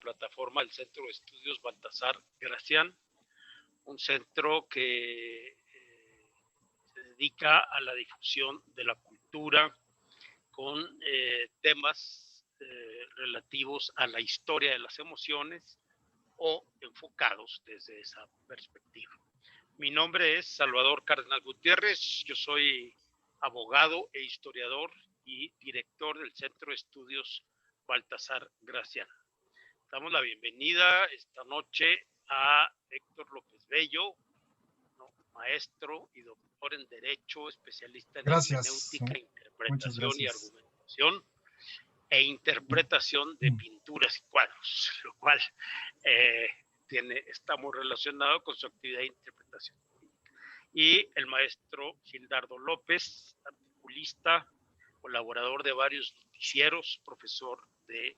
plataforma del Centro de Estudios Baltasar Gracián, un centro que se dedica a la difusión de la cultura con temas relativos a la historia de las emociones o enfocados desde esa perspectiva. Mi nombre es Salvador Cárdenas Gutiérrez, yo soy abogado e historiador y director del Centro de Estudios Baltasar Gracián. Damos la bienvenida esta noche a Héctor López Bello, ¿no? Maestro y doctor en Derecho, especialista en hermenéutica, interpretación y argumentación e interpretación de pinturas y cuadros, lo cual está muy relacionado con su actividad de interpretación. Y el maestro Gildardo López, articulista, colaborador de varios noticieros, profesor de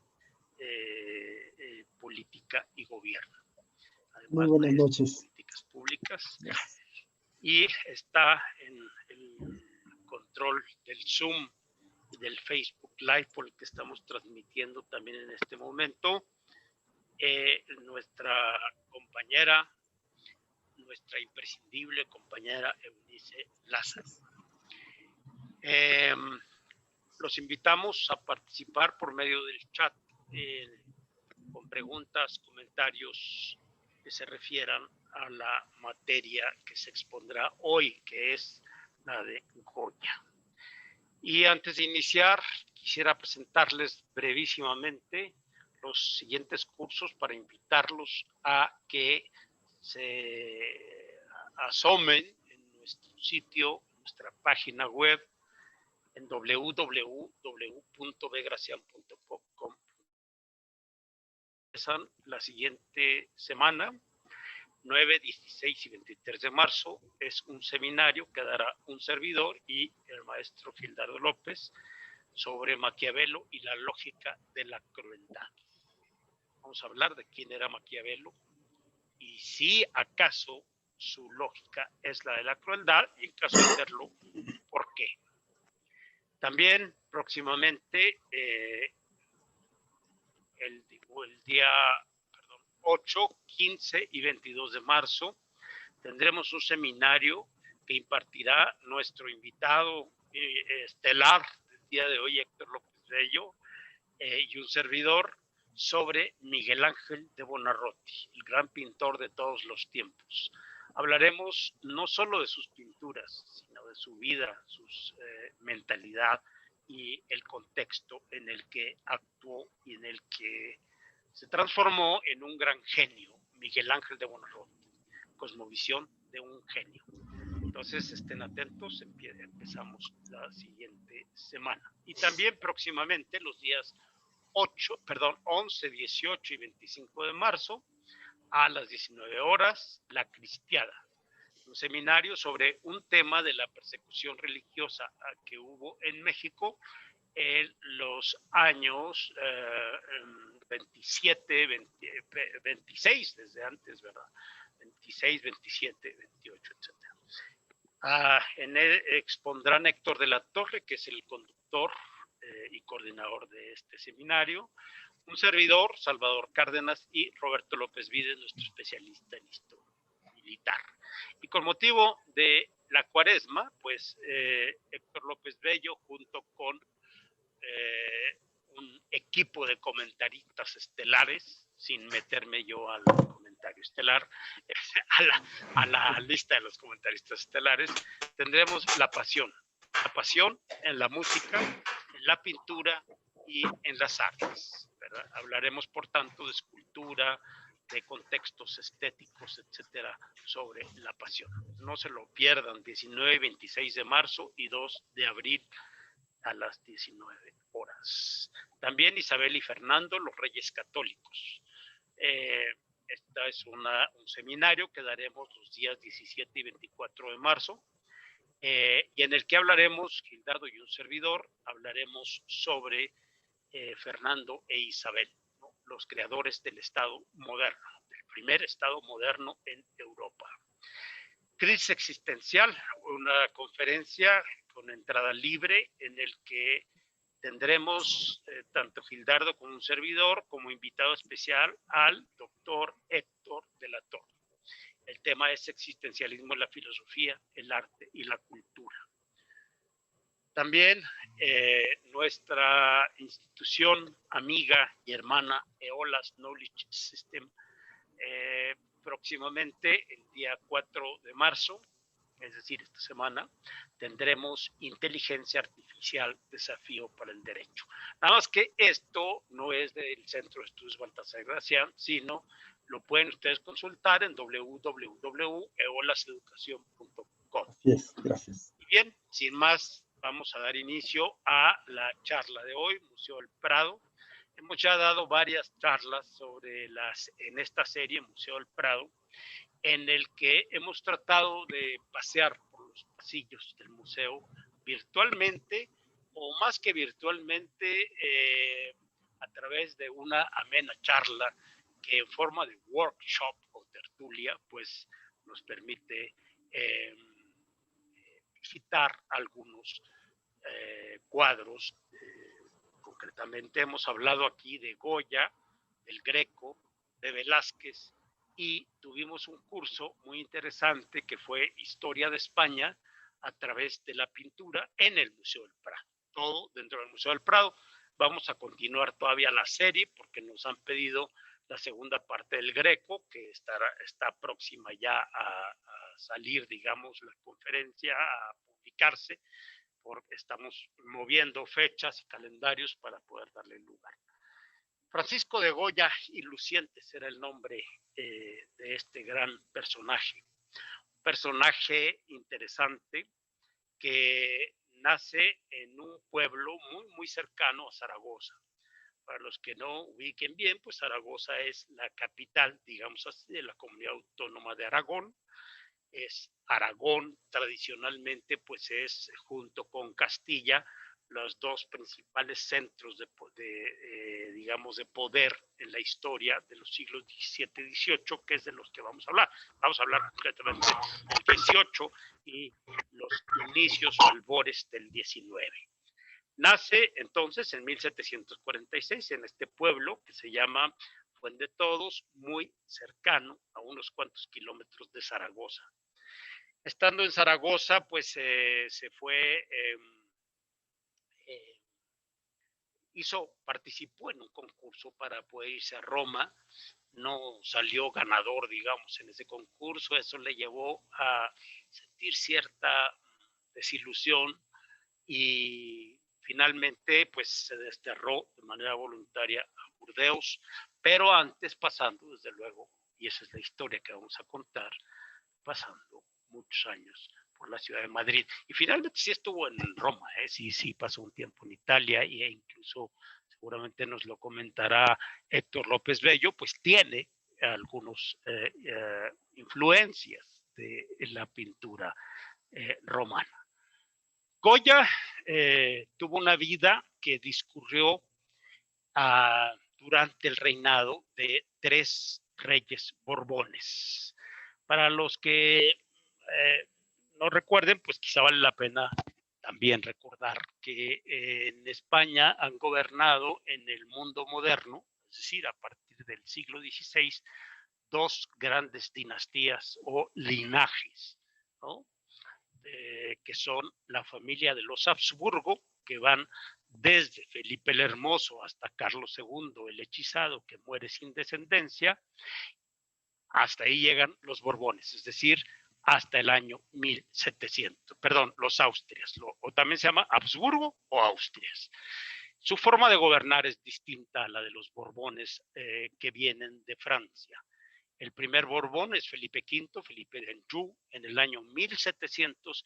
política y gobierno. Además, muy buenas noches. Políticas públicas. Y está en el control del Zoom y del Facebook Live por el que estamos transmitiendo también en este momento, nuestra compañera, nuestra imprescindible compañera Eunice Lázaro. Los invitamos a participar por medio del chat con preguntas, comentarios que se refieran a la materia que se expondrá hoy, que es la de Goya. Y antes de iniciar, quisiera presentarles brevísimamente los siguientes cursos para invitarlos a que se asomen en nuestro sitio, en nuestra página web, en www.bgracian.com. Empiezan la siguiente semana, 9, 16 y 23 de marzo, es un seminario que dará un servidor y el maestro Gildardo López sobre Maquiavelo y la lógica de la crueldad. Vamos a hablar de quién era Maquiavelo y si acaso su lógica es la de la crueldad y en caso de serlo, ¿por qué? También próximamente el día 8, 15 y 22 de marzo tendremos un seminario que impartirá nuestro invitado estelar del día de hoy, Héctor López Bello, y un servidor sobre Miguel Ángel de Buonarroti, el gran pintor de todos los tiempos. Hablaremos no solo de sus pinturas, sino de su vida, su mentalidad y el contexto en el que actuó y en el que se transformó en un gran genio, Miguel Ángel de Buonarroti, cosmovisión de un genio. Entonces estén atentos, empezamos la siguiente semana. Y también próximamente los días 11, 18 y 25 de marzo a las 19 horas, La Cristiada, un seminario sobre un tema de la persecución religiosa que hubo en México en los años 27, 26, desde antes, ¿verdad? 26, 27, 28, etc. En él expondrán Héctor de la Torre, que es el conductor y coordinador de este seminario, un servidor, Salvador Cárdenas, y Roberto López Vides, nuestro especialista en historia militar. Y con motivo de la cuaresma, pues Héctor López Bello, junto con un equipo de comentaristas estelares, sin meterme yo al comentario estelar, a la lista de los comentaristas estelares, tendremos la pasión en la música, en la pintura y en las artes, ¿verdad? Hablaremos, por tanto, de escultura, de contextos estéticos, etcétera, sobre la pasión. No se lo pierdan, 19 y 26 de marzo y 2 de abril a las 19 horas. También Isabel y Fernando, los Reyes Católicos. Esta es un seminario que daremos los días 17 y 24 de marzo, y en el que hablaremos, Gildardo y un servidor, hablaremos sobre Fernando e Isabel, ¿no? Los creadores del Estado moderno, del primer Estado moderno en Europa. Crisis existencial, una conferencia con entrada libre en el que tendremos tanto Gildardo como un servidor, como invitado especial al doctor Héctor de la Torre. El tema es existencialismo en la filosofía, el arte y la cultura. También nuestra institución amiga y hermana EOLAS Knowledge System, próximamente el día 4 de marzo, es decir, esta semana, tendremos inteligencia artificial, desafío para el derecho. Nada más que esto no es del Centro de Estudios Baltasar Gracián, sino lo pueden ustedes consultar en www.eolaseducacion.com. Así es, gracias. Y bien, sin más, vamos a dar inicio a la charla de hoy, Museo del Prado. Hemos ya dado varias charlas sobre en esta serie, Museo del Prado, en el que hemos tratado de pasear por los pasillos del museo virtualmente, o más que virtualmente, a través de una amena charla que en forma de workshop o tertulia, pues nos permite visitar algunos cuadros. Concretamente hemos hablado aquí de Goya, del Greco, de Velázquez, y tuvimos un curso muy interesante que fue Historia de España a través de la pintura en el Museo del Prado. Todo dentro del Museo del Prado. Vamos a continuar todavía la serie porque nos han pedido la segunda parte del Greco, que está próxima ya a salir, digamos, la conferencia, a publicarse, porque estamos moviendo fechas y calendarios para poder darle lugar. Francisco de Goya y Lucientes era el nombre de este gran personaje. Un personaje interesante que nace en un pueblo muy, muy cercano a Zaragoza. Para los que no ubiquen bien, pues Zaragoza es la capital, digamos así, de la comunidad autónoma de Aragón. Es Aragón, tradicionalmente, pues es junto con Castilla los dos principales centros digamos, de poder en la historia de los siglos XVII y XVIII, que es de los que vamos a hablar. Vamos a hablar concretamente del XVIII y los inicios o albores del XIX. Nace entonces en 1746 en este pueblo que se llama Fuendetodos, muy cercano a unos cuantos kilómetros de Zaragoza. Estando en Zaragoza, pues se fue, participó en un concurso para poder irse a Roma. No salió ganador, digamos, en ese concurso. Eso le llevó a sentir cierta desilusión y finalmente pues se desterró de manera voluntaria a Burdeos, pero antes pasando, desde luego, y esa es la historia que vamos a contar, pasando muchos años por la ciudad de Madrid. Y finalmente sí estuvo en Roma, sí pasó un tiempo en Italia e incluso seguramente nos lo comentará Héctor López Bello, pues tiene algunas influencias de la pintura romana. Goya tuvo una vida que discurrió durante el reinado de 3 reyes borbones. Para los que no recuerden, pues quizá vale la pena también recordar que en España han gobernado en el mundo moderno, es decir, a partir del siglo XVI, 2 grandes dinastías o linajes, ¿no? Que son la familia de los Habsburgo, que van desde Felipe el Hermoso hasta Carlos II, el hechizado, que muere sin descendencia. Hasta ahí llegan los Borbones, es decir, hasta el año 1700, perdón, los Austrias, o también se llama Habsburgo o Austrias. Su forma de gobernar es distinta a la de los Borbones que vienen de Francia. El primer Borbón es Felipe V, Felipe d'Anjou, en el año 1700,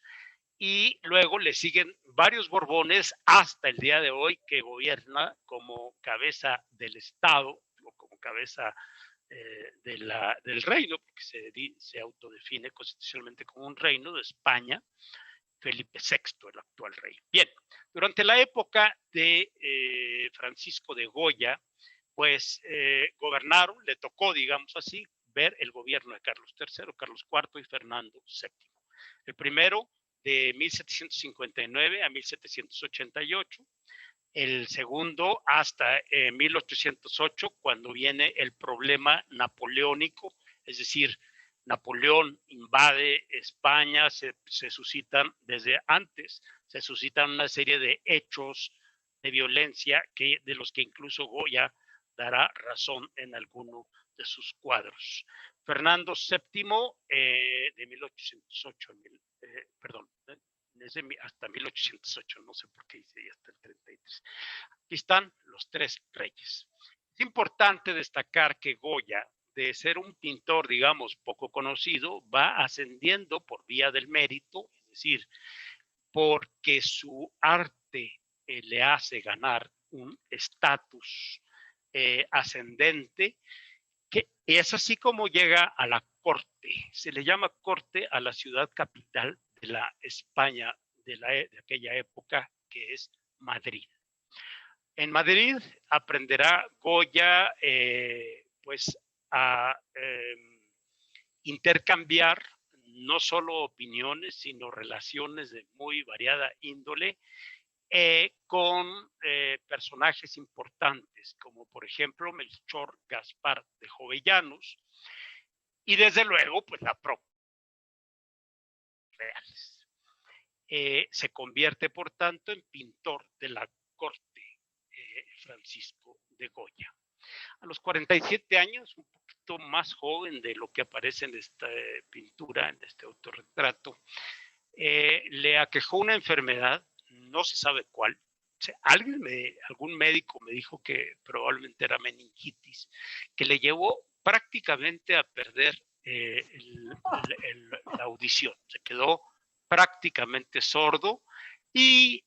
y luego le siguen varios Borbones hasta el día de hoy, que gobierna como cabeza del Estado o como cabeza del reino, porque se autodefine constitucionalmente como un reino de España, Felipe VI, el actual rey. Bien, durante la época de Francisco de Goya, pues gobernaron, le tocó, digamos así, ver el gobierno de Carlos III, Carlos IV y Fernando VII. El primero de 1759 a 1788, el segundo hasta 1808, cuando viene el problema napoleónico, es decir, Napoleón invade España, se suscitan desde antes, se suscitan una serie de hechos de violencia de los que incluso Goya dará razón en alguno de sus cuadros. Fernando VII, de 1808, perdón, hasta 1808, no sé por qué hice hasta el 33. Aquí están los tres reyes. Es importante destacar que Goya, de ser un pintor, digamos, poco conocido, va ascendiendo por vía del mérito, es decir, porque su arte le hace ganar un estatus ascendente, que es así como llega a la corte. Se le llama corte a la ciudad capital de la España de aquella época, que es Madrid. En Madrid aprenderá Goya pues a intercambiar no solo opiniones, sino relaciones de muy variada índole con personajes importantes, como por ejemplo Melchor Gaspar de Jovellanos, y desde luego, pues la propia Reales. Se convierte, por tanto, en pintor de la corte Francisco de Goya. A los 47 años, un poquito más joven de lo que aparece en esta pintura, en este autorretrato, le aquejó una enfermedad, no se sabe cuál. O sea, algún médico me dijo que probablemente era meningitis, que le llevó prácticamente a perder la audición. Se quedó prácticamente sordo y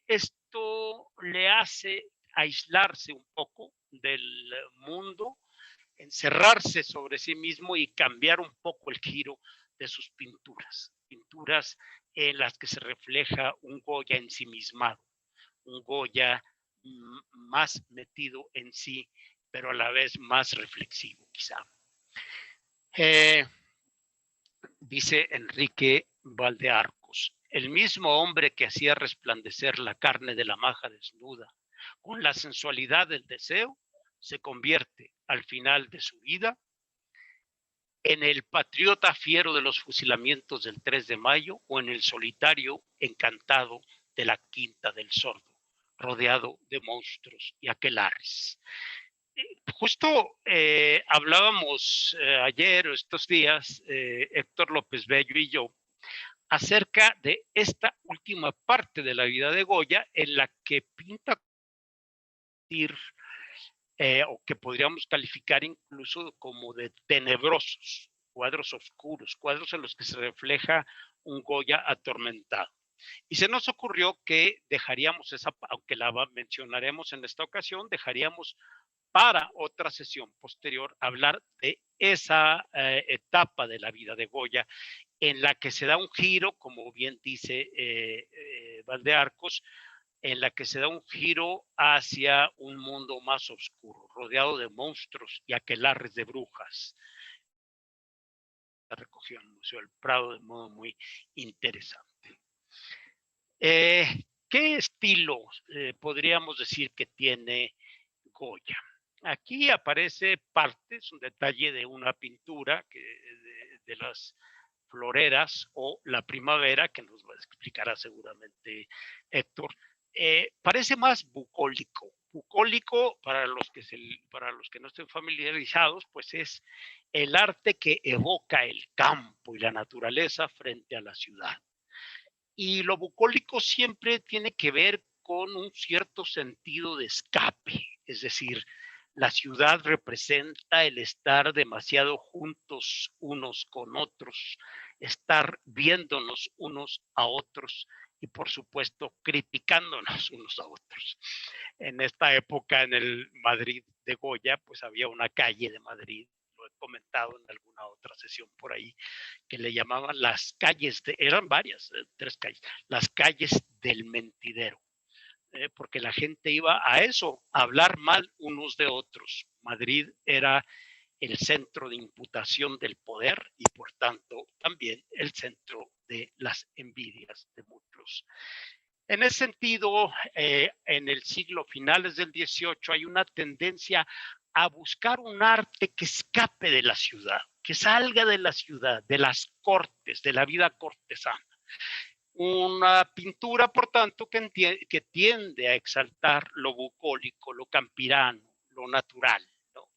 esto le hace aislarse un poco del mundo, encerrarse sobre sí mismo y cambiar un poco el giro de sus pinturas. Pinturas en las que se refleja un Goya ensimismado, un Goya más metido en sí, pero a la vez más reflexivo, quizá. Dice Enrique Valdearcos, el mismo hombre que hacía resplandecer la carne de la maja desnuda con la sensualidad del deseo, se convierte al final de su vida en el patriota fiero de los fusilamientos del 3 de mayo o en el solitario encantado de la Quinta del Sordo, rodeado de monstruos y aquelarres. Justo hablábamos ayer o estos días, Héctor López Bello y yo, acerca de esta última parte de la vida de Goya en la que pinta o que podríamos calificar incluso como de tenebrosos, cuadros oscuros, cuadros en los que se refleja un Goya atormentado. Y se nos ocurrió que dejaríamos esa, aunque la mencionaremos en esta ocasión, dejaríamos para otra sesión posterior hablar de esa etapa de la vida de Goya en la que se da un giro, como bien dice Valdearcos, en la que se da un giro hacia un mundo más oscuro, rodeado de monstruos y aquelarres de brujas. La recogió en el Museo del Prado de modo muy interesante. ¿Qué estilo podríamos decir que tiene Goya? Aquí aparece parte, es un detalle de una pintura de las floreras o la primavera, que nos explicará seguramente Héctor. Parece más bucólico. Bucólico, para los que no estén familiarizados, pues es el arte que evoca el campo y la naturaleza frente a la ciudad. Y lo bucólico siempre tiene que ver con un cierto sentido de escape, es decir, la ciudad representa el estar demasiado juntos unos con otros, estar viéndonos unos a otros y por supuesto criticándonos unos a otros. En esta época en el Madrid de Goya, pues había una calle de Madrid, lo he comentado en alguna otra sesión por ahí, que le llamaban las calles, eran varias, 3 calles, las calles del mentidero, porque la gente iba a eso, a hablar mal unos de otros. Madrid era el centro de imputación del poder y por tanto también el centro de las envidias de muchos. En ese sentido, en el siglo finales del XVIII hay una tendencia a buscar un arte que escape de la ciudad, que salga de la ciudad, de las cortes, de la vida cortesana. Una pintura, por tanto, que tiende a exaltar lo bucólico, lo campirano, lo natural, ¿no?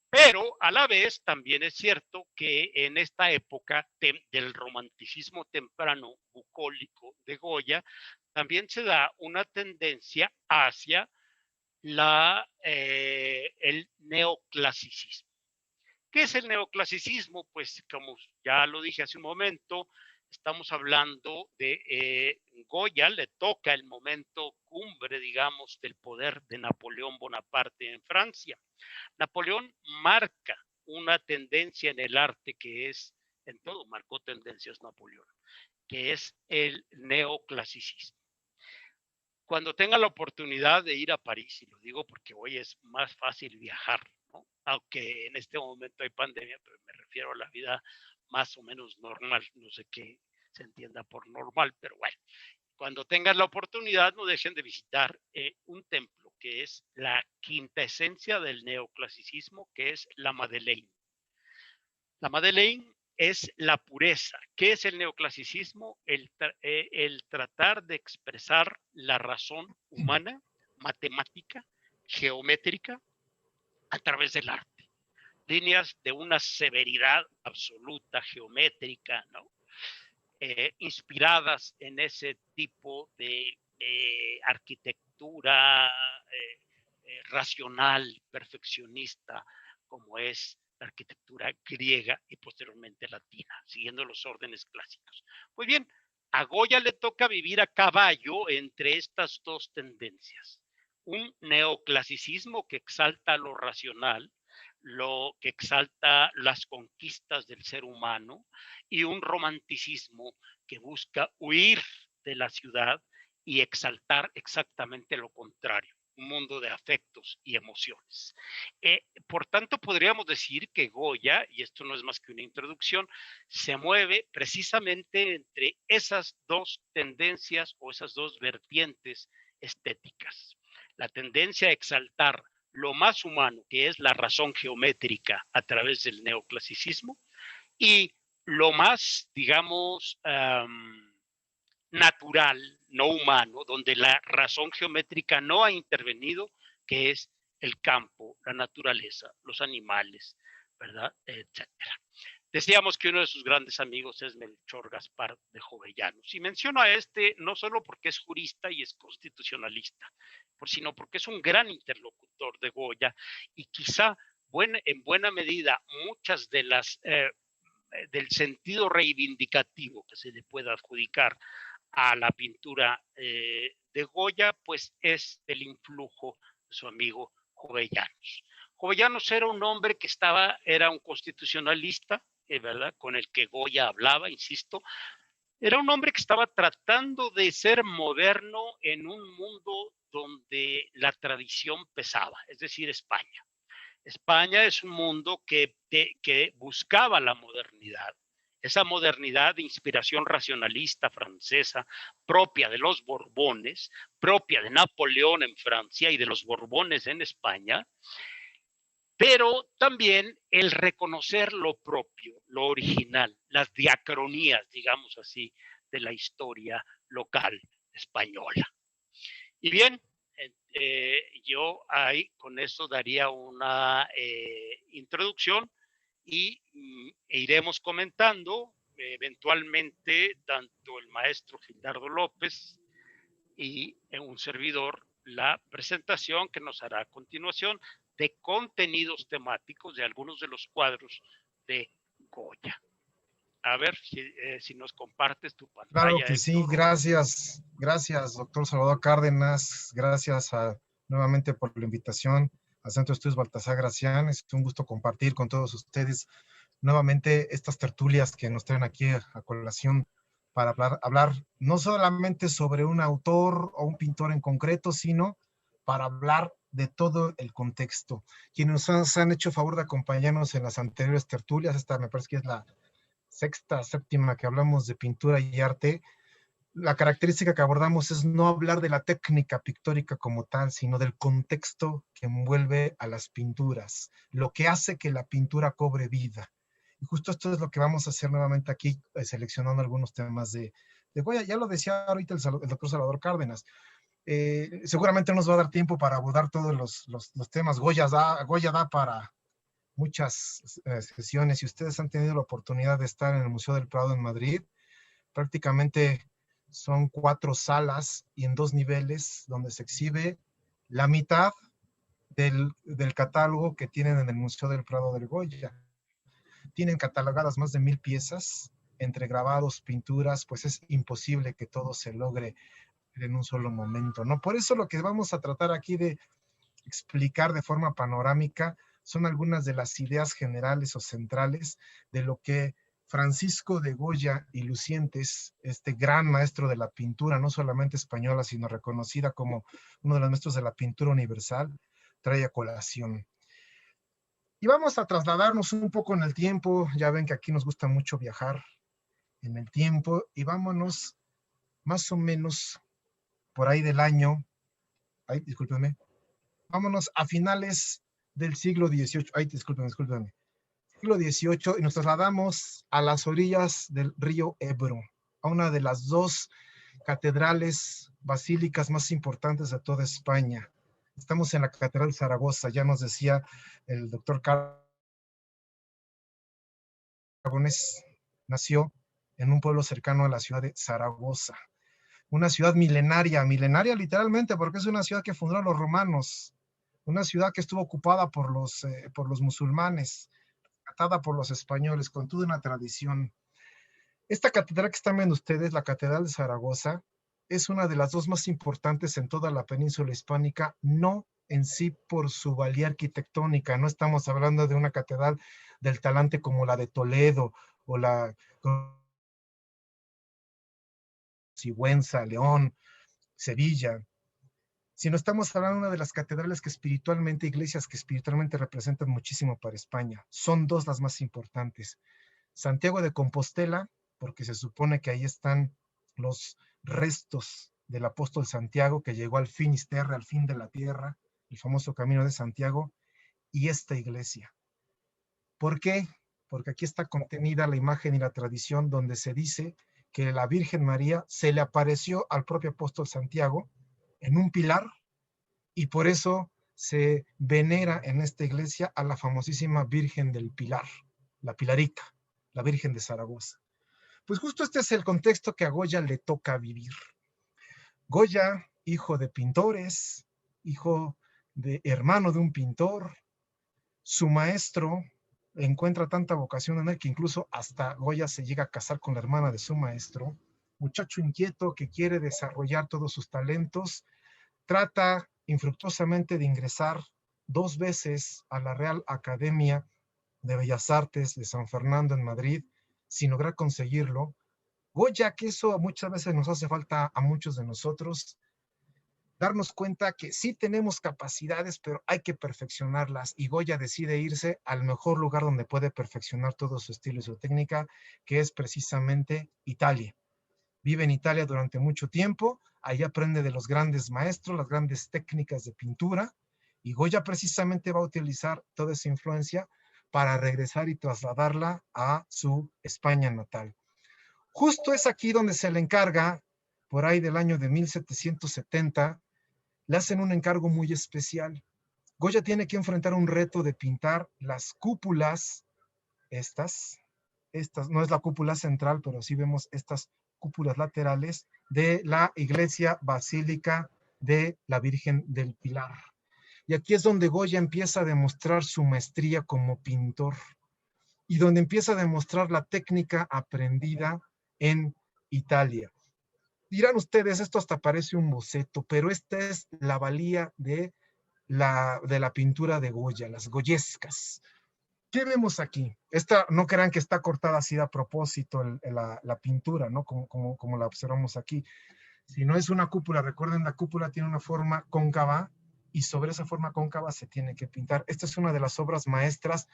Pero a la vez también es cierto que en esta época del romanticismo temprano bucólico de Goya, también se da una tendencia hacia el neoclasicismo. ¿Qué es el neoclasicismo? Pues como ya lo dije hace un momento, estamos hablando de Goya, le toca el momento cumbre, digamos, del poder de Napoleón Bonaparte en Francia. Napoleón marca una tendencia en el arte que es, en todo marcó tendencias Napoleón, que es el neoclasicismo. Cuando tenga la oportunidad de ir a París, y lo digo porque hoy es más fácil viajar, ¿no? Aunque en este momento hay pandemia, pero me refiero a la vida más o menos normal, no sé qué se entienda por normal, pero bueno, cuando tengan la oportunidad no dejen de visitar un templo que es la quinta esencia del neoclasicismo, que es la Madeleine. La Madeleine es la pureza. ¿Qué es el neoclasicismo? El tratar de expresar la razón humana, matemática, geométrica, a través del arte. Líneas de una severidad absoluta, geométrica, ¿no? Inspiradas en ese tipo de arquitectura racional, perfeccionista, como es la arquitectura griega y posteriormente latina, siguiendo los órdenes clásicos. Muy bien, a Goya le toca vivir a caballo entre estas dos tendencias. Un neoclasicismo que exalta lo racional, lo que exalta las conquistas del ser humano, y un romanticismo que busca huir de la ciudad y exaltar exactamente lo contrario, un mundo de afectos y emociones. Por tanto, podríamos decir que Goya, y esto no es más que una introducción, se mueve precisamente entre esas dos tendencias o esas dos vertientes estéticas. La tendencia a exaltar lo más humano, que es la razón geométrica a través del neoclasicismo, y lo más, digamos, natural, no humano, donde la razón geométrica no ha intervenido, que es el campo, la naturaleza, los animales, ¿verdad? Etcétera. Decíamos que uno de sus grandes amigos es Melchor Gaspar de Jovellanos. Y menciono a este no solo porque es jurista y es constitucionalista, sino porque es un gran interlocutor de Goya y quizá en buena medida muchas de las del sentido reivindicativo que se le pueda adjudicar a la pintura de Goya, pues es el influjo de su amigo Jovellanos. Jovellanos era un hombre que era un constitucionalista, ¿verdad? Con el que Goya hablaba, insisto. Era un hombre que estaba tratando de ser moderno en un mundo donde la tradición pesaba, es decir, España. España es un mundo que buscaba la modernidad, esa modernidad de inspiración racionalista francesa, propia de los Borbones, propia de Napoleón en Francia y de los Borbones en España, pero también el reconocer lo propio, lo original, las diacronías, digamos así, de la historia local española. Y bien, yo ahí con eso daría una introducción y iremos comentando eventualmente tanto el maestro Gildardo López y un servidor la presentación que nos hará a continuación de contenidos temáticos de algunos de los cuadros de Goya. A ver si nos compartes tu Claro pantalla, que sí, Héctor. gracias, doctor Salvador Cárdenas, gracias nuevamente por la invitación al Centro de Estudios Baltasar Gracián. Es un gusto compartir con todos ustedes nuevamente estas tertulias que nos traen aquí a colación para hablar no solamente sobre un autor o un pintor en concreto, sino para hablar de todo el contexto. Quienes nos han hecho favor de acompañarnos en las anteriores tertulias, esta me parece que es la sexta, séptima que hablamos de pintura y arte, la característica que abordamos es no hablar de la técnica pictórica como tal, sino del contexto que envuelve a las pinturas, lo que hace que la pintura cobre vida. Y justo esto es lo que vamos a hacer nuevamente aquí, seleccionando algunos temas de Goya. Ya lo decía ahorita el doctor Salvador Cárdenas. Seguramente no nos va a dar tiempo para abordar todos los temas. Goya da para muchas sesiones. Si ustedes han tenido la oportunidad de estar en el Museo del Prado en Madrid, prácticamente son 4 salas y en 2 niveles donde se exhibe la mitad del catálogo que tienen en el Museo del Prado de Goya. Tienen catalogadas más de 1000 piezas, entre grabados, pinturas, pues es imposible que todo se logre en un solo momento, ¿no? Por eso lo que vamos a tratar aquí de explicar de forma panorámica son algunas de las ideas generales o centrales de lo que Francisco de Goya y Lucientes, este gran maestro de la pintura, no solamente española, sino reconocida como uno de los maestros de la pintura universal, trae a colación. Y vamos a trasladarnos un poco en el tiempo. Ya ven que aquí nos gusta mucho viajar en el tiempo y vámonos más o menos por ahí del año, discúlpenme, vámonos a finales del siglo XVIII, discúlpenme, siglo XVIII, y nos trasladamos a las orillas del río Ebro, a una de las 2 catedrales basílicas más importantes de toda España. Estamos en la Catedral de Zaragoza. Ya nos decía el doctor Aragonés, nació en un pueblo cercano a la ciudad de Zaragoza, una ciudad milenaria literalmente, porque es una ciudad que fundaron los romanos, una ciudad que estuvo ocupada por los musulmanes, atada por los españoles, con toda una tradición. Esta catedral que están viendo ustedes, la Catedral de Zaragoza, es una de las 2 más importantes en toda la península hispánica, no en sí por su valía arquitectónica. No estamos hablando de una catedral del talante como la de Toledo o la Sigüenza, León, Sevilla, sino estamos hablando de una de las catedrales que espiritualmente, iglesias que espiritualmente representan muchísimo para España. Son 2 las más importantes. Santiago de Compostela, porque se supone que ahí están los restos del apóstol Santiago, que llegó al Finisterre, al fin de la tierra, el famoso camino de Santiago, y esta iglesia. ¿Por qué? Porque aquí está contenida la imagen y la tradición donde se dice que la Virgen María se le apareció al propio apóstol Santiago en un pilar, y por eso se venera en esta iglesia a la famosísima Virgen del Pilar, la Pilarica, la Virgen de Zaragoza. Pues justo este es el contexto que a Goya le toca vivir. Goya, hijo de pintores, hermano de un pintor, su maestro encuentra tanta vocación en él que incluso hasta Goya se llega a casar con la hermana de su maestro, muchacho inquieto que quiere desarrollar todos sus talentos, trata infructuosamente de ingresar 2 veces a la Real Academia de Bellas Artes de San Fernando en Madrid, sin lograr conseguirlo. Goya, que eso muchas veces nos hace falta a muchos de nosotros, darnos cuenta que sí tenemos capacidades, pero hay que perfeccionarlas, y Goya decide irse al mejor lugar donde puede perfeccionar todo su estilo y su técnica, que es precisamente Italia. Vive en Italia durante mucho tiempo, ahí aprende de los grandes maestros, las grandes técnicas de pintura, y Goya precisamente va a utilizar toda esa influencia para regresar y trasladarla a su España natal. Justo es aquí donde se le encarga, por ahí del año de 1770, le hacen un encargo muy especial. Goya tiene que enfrentar un reto de pintar las cúpulas, estas, no es la cúpula central, pero sí vemos estas cúpulas laterales de la iglesia basílica de la Virgen del Pilar. Y aquí es donde Goya empieza a demostrar su maestría como pintor y donde empieza a demostrar la técnica aprendida en Italia. Dirán ustedes, esto hasta parece un boceto, pero esta es la valía de la pintura de Goya, las goyescas. ¿Qué vemos aquí? Esta, no crean que está cortada así a propósito la pintura, ¿no? Como la observamos aquí. Si no es una cúpula, recuerden, la cúpula tiene una forma cóncava y sobre esa forma cóncava se tiene que pintar. Esta es una de las obras maestras,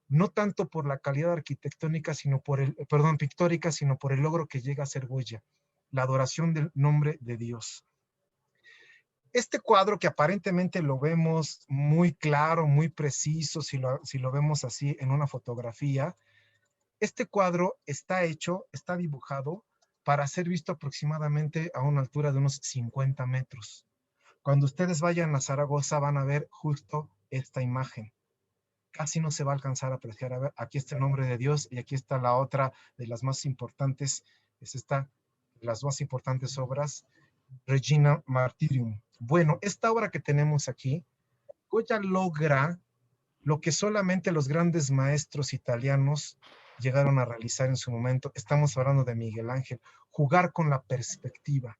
no tanto por la calidad arquitectónica, sino por pictórica, sino por el logro que llega a ser Goya. la adoración del nombre de Dios. Este cuadro que aparentemente lo vemos muy claro, muy preciso, si lo vemos así en una fotografía, este cuadro está hecho, está dibujado para ser visto aproximadamente a una altura de unos 50 metros. Cuando ustedes vayan a Zaragoza van a ver justo esta imagen. Casi no se va a alcanzar a apreciar. A ver, aquí está el nombre de Dios y aquí está la otra de las más importantes, es esta, las más importantes obras, Regina Martyrium. Bueno, esta obra que tenemos aquí, Goya logra lo que solamente los grandes maestros italianos llegaron a realizar en su momento. Estamos hablando de Miguel Ángel, jugar con la perspectiva.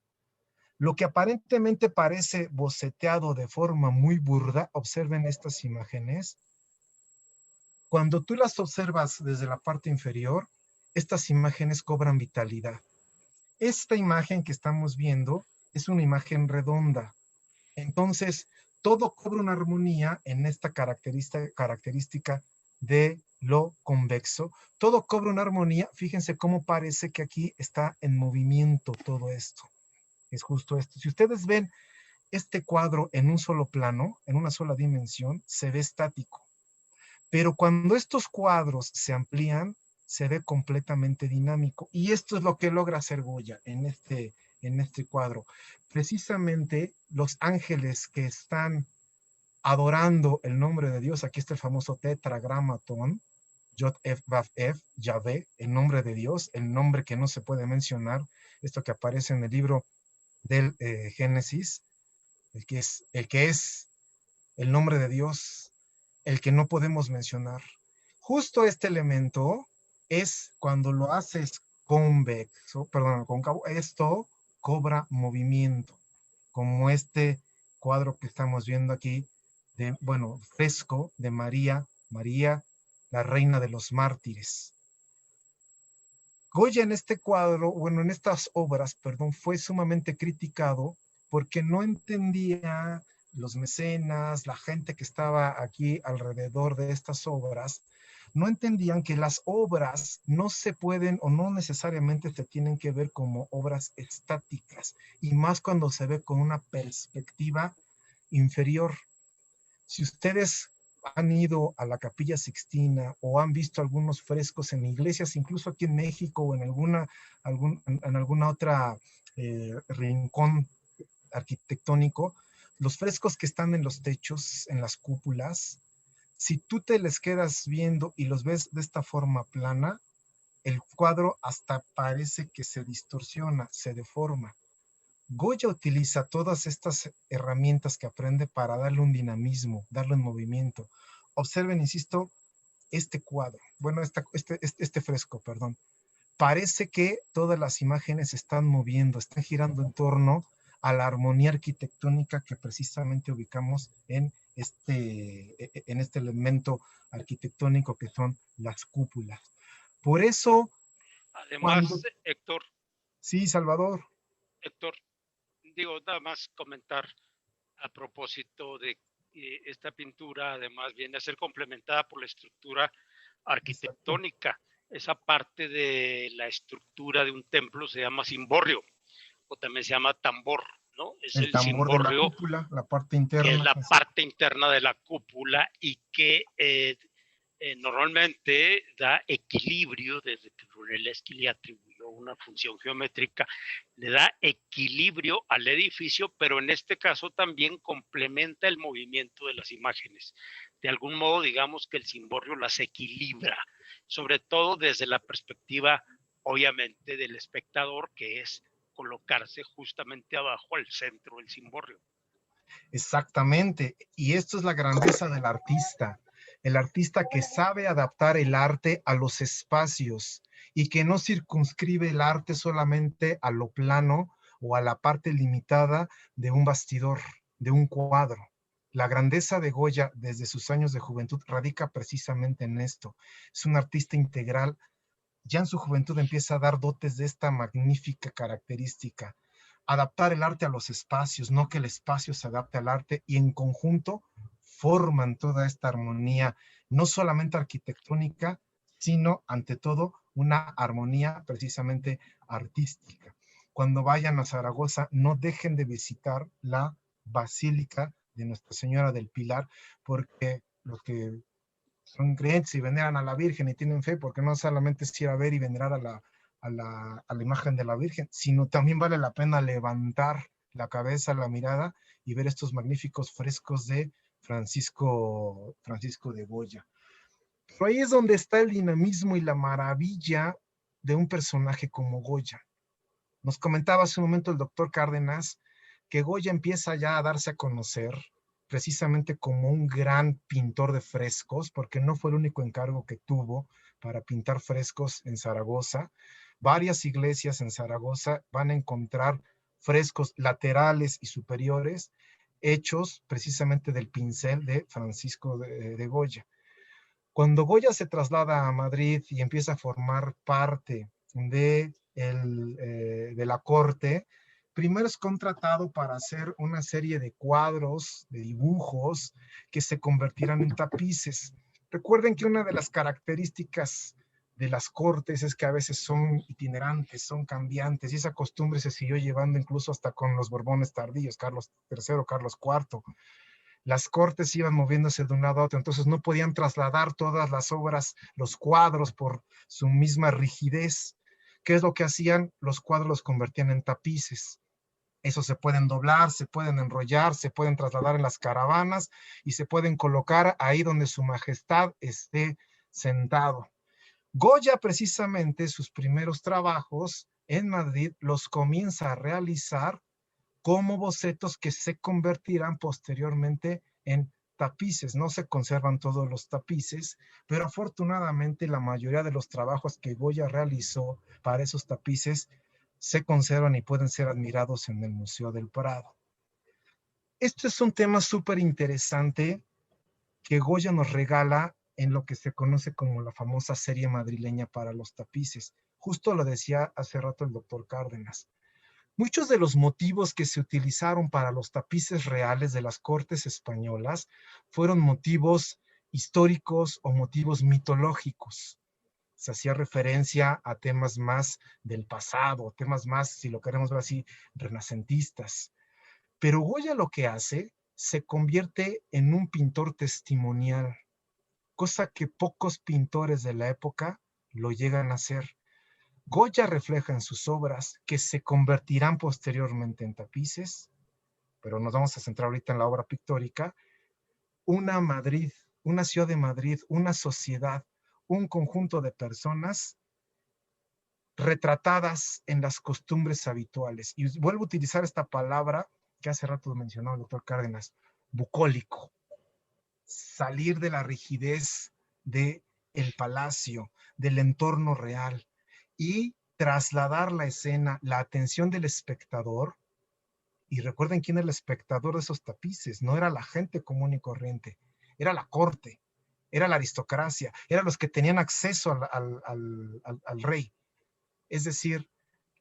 Lo que aparentemente parece boceteado de forma muy burda, observen estas imágenes. Cuando tú las observas desde la parte inferior, estas imágenes cobran vitalidad. Esta imagen que estamos viendo es una imagen redonda. Entonces, todo cobra una armonía en esta característica de lo convexo. Todo cobra una armonía. Fíjense cómo parece que aquí está en movimiento todo esto. Es justo esto. Si ustedes ven este cuadro en un solo plano, en una sola dimensión, se ve estático. Pero cuando estos cuadros se amplían, se ve completamente dinámico. Y esto es lo que logra hacer Goya en este cuadro. Precisamente los ángeles que están adorando el nombre de Dios, aquí está el famoso tetragramatón, Yod Ef Vav Ef, Yahvé, el nombre de Dios, el nombre que no se puede mencionar, esto que aparece en el libro del Génesis, el que es el nombre de Dios, el que no podemos mencionar. Justo este elemento es cuando lo haces convexo, perdón, cóncavo, esto cobra movimiento, como este cuadro que estamos viendo aquí, de, bueno, fresco de María, la reina de los mártires. Goya en este cuadro, bueno, en estas obras, perdón, fue sumamente criticado porque no entendía los mecenas, la gente que estaba aquí alrededor de estas obras, no entendían que las obras no se pueden o no necesariamente se tienen que ver como obras estáticas, y más cuando se ve con una perspectiva inferior. Si ustedes han ido a la Capilla Sixtina o han visto algunos frescos en iglesias, incluso aquí en México o en alguna otra rincón arquitectónico, los frescos que están en los techos, en las cúpulas, si tú te les quedas viendo y los ves de esta forma plana, el cuadro hasta parece que se distorsiona, se deforma. Goya utiliza todas estas herramientas que aprende para darle un dinamismo, darle un movimiento. Observen, insisto, este cuadro, bueno, este fresco, perdón. Parece que todas las imágenes se están moviendo, están girando en torno a la armonía arquitectónica que precisamente ubicamos en este elemento arquitectónico que son las cúpulas. Por eso, Además, Héctor, sí, Salvador. Digo, nada más comentar a propósito de esta pintura, además viene a ser complementada por la estructura arquitectónica. Exacto. Esa parte de la estructura de un templo se llama cimborrio, o también se llama tambor, ¿no? Es el tambor de la cúpula, la parte interna. Que es la parte interna de la cúpula y que normalmente da equilibrio, desde que Brunelleschi le atribuyó una función geométrica, le da equilibrio al edificio, pero en este caso también complementa el movimiento de las imágenes. De algún modo, digamos que el cimborrio las equilibra, sobre todo desde la perspectiva, obviamente, del espectador, que es colocarse justamente abajo al centro del cimborrio. Exactamente, y esto es la grandeza del artista, el artista que sabe adaptar el arte a los espacios y que no circunscribe el arte solamente a lo plano o a la parte limitada de un bastidor, de un cuadro. La grandeza de Goya desde sus años de juventud radica precisamente en esto. Es un artista integral. Ya en su juventud empieza a dar dotes de esta magnífica característica. Adaptar el arte a los espacios, no que el espacio se adapte al arte, y en conjunto forman toda esta armonía, no solamente arquitectónica, sino ante todo una armonía precisamente artística. cuando vayan a Zaragoza, no dejen de visitar la Basílica de Nuestra Señora del Pilar, porque los que son creyentes y veneran a la Virgen y tienen fe, porque no solamente es ir a ver y venerar a la imagen de la Virgen, sino también vale la pena levantar la cabeza, la mirada y ver estos magníficos frescos de Francisco de Goya. Pero ahí es donde está el dinamismo y la maravilla de un personaje como Goya. Nos comentaba hace un momento el doctor Cárdenas que Goya empieza ya a darse a conocer precisamente como un gran pintor de frescos, porque no fue el único encargo que tuvo para pintar frescos en Zaragoza. Varias iglesias en Zaragoza van a encontrar frescos laterales y superiores hechos precisamente del pincel de Francisco de Goya. Cuando Goya se traslada a Madrid y empieza a formar parte de la corte, primero es contratado para hacer una serie de cuadros, de dibujos, que se convertirán en tapices. Recuerden que una de las características de las cortes es que a veces son itinerantes, son cambiantes, y esa costumbre se siguió llevando incluso hasta con los Borbones tardíos, Carlos III, Carlos IV. Las cortes iban moviéndose de un lado a otro, entonces no podían trasladar todas las obras, los cuadros, por su misma rigidez. ¿Qué es lo que hacían? Los cuadros los convertían en tapices. Esos se pueden doblar, se pueden enrollar, se pueden trasladar en las caravanas y se pueden colocar ahí donde su majestad esté sentado. Goya, precisamente, sus primeros trabajos en Madrid los comienza a realizar como bocetos que se convertirán posteriormente en tapices. No se conservan todos los tapices, pero afortunadamente la mayoría de los trabajos que Goya realizó para esos tapices se conservan y pueden ser admirados en el Museo del Prado. Este es un tema súper interesante que Goya nos regala en lo que se conoce como la famosa serie madrileña para los tapices. Justo lo decía hace rato el doctor Cárdenas. Muchos de los motivos que se utilizaron para los tapices reales de las cortes españolas fueron motivos históricos o motivos mitológicos. Se hacía referencia a temas más del pasado, temas más, si lo queremos ver así, renacentistas. Pero Goya lo que hace, se convierte en un pintor testimonial, cosa que pocos pintores de la época lo llegan a hacer. Goya refleja en sus obras, que se convertirán posteriormente en tapices, pero nos vamos a centrar ahorita en la obra pictórica, una Madrid, una ciudad de Madrid, una sociedad, un conjunto de personas retratadas en las costumbres habituales. Y vuelvo a utilizar esta palabra que hace rato mencionó el doctor Cárdenas, bucólico. Salir de la rigidez del palacio, del entorno real, y trasladar la escena, la atención del espectador. Y recuerden quién era el espectador de esos tapices, no era la gente común y corriente, era la corte, era la aristocracia, eran los que tenían acceso al rey. Es decir,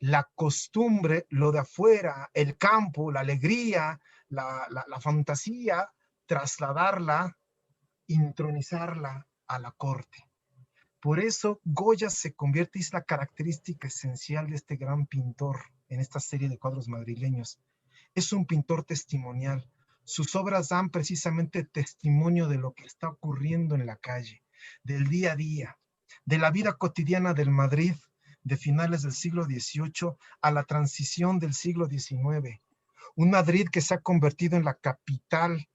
la costumbre, lo de afuera, el campo, la alegría, la fantasía, trasladarla, intronizarla a la corte. Por eso Goya se convierte, y es la característica esencial de este gran pintor en esta serie de cuadros madrileños. Es un pintor testimonial. Sus obras dan precisamente testimonio de lo que está ocurriendo en la calle, del día a día, de la vida cotidiana del Madrid de finales del siglo XVIII a la transición del siglo XIX. Un Madrid que se ha convertido en la capital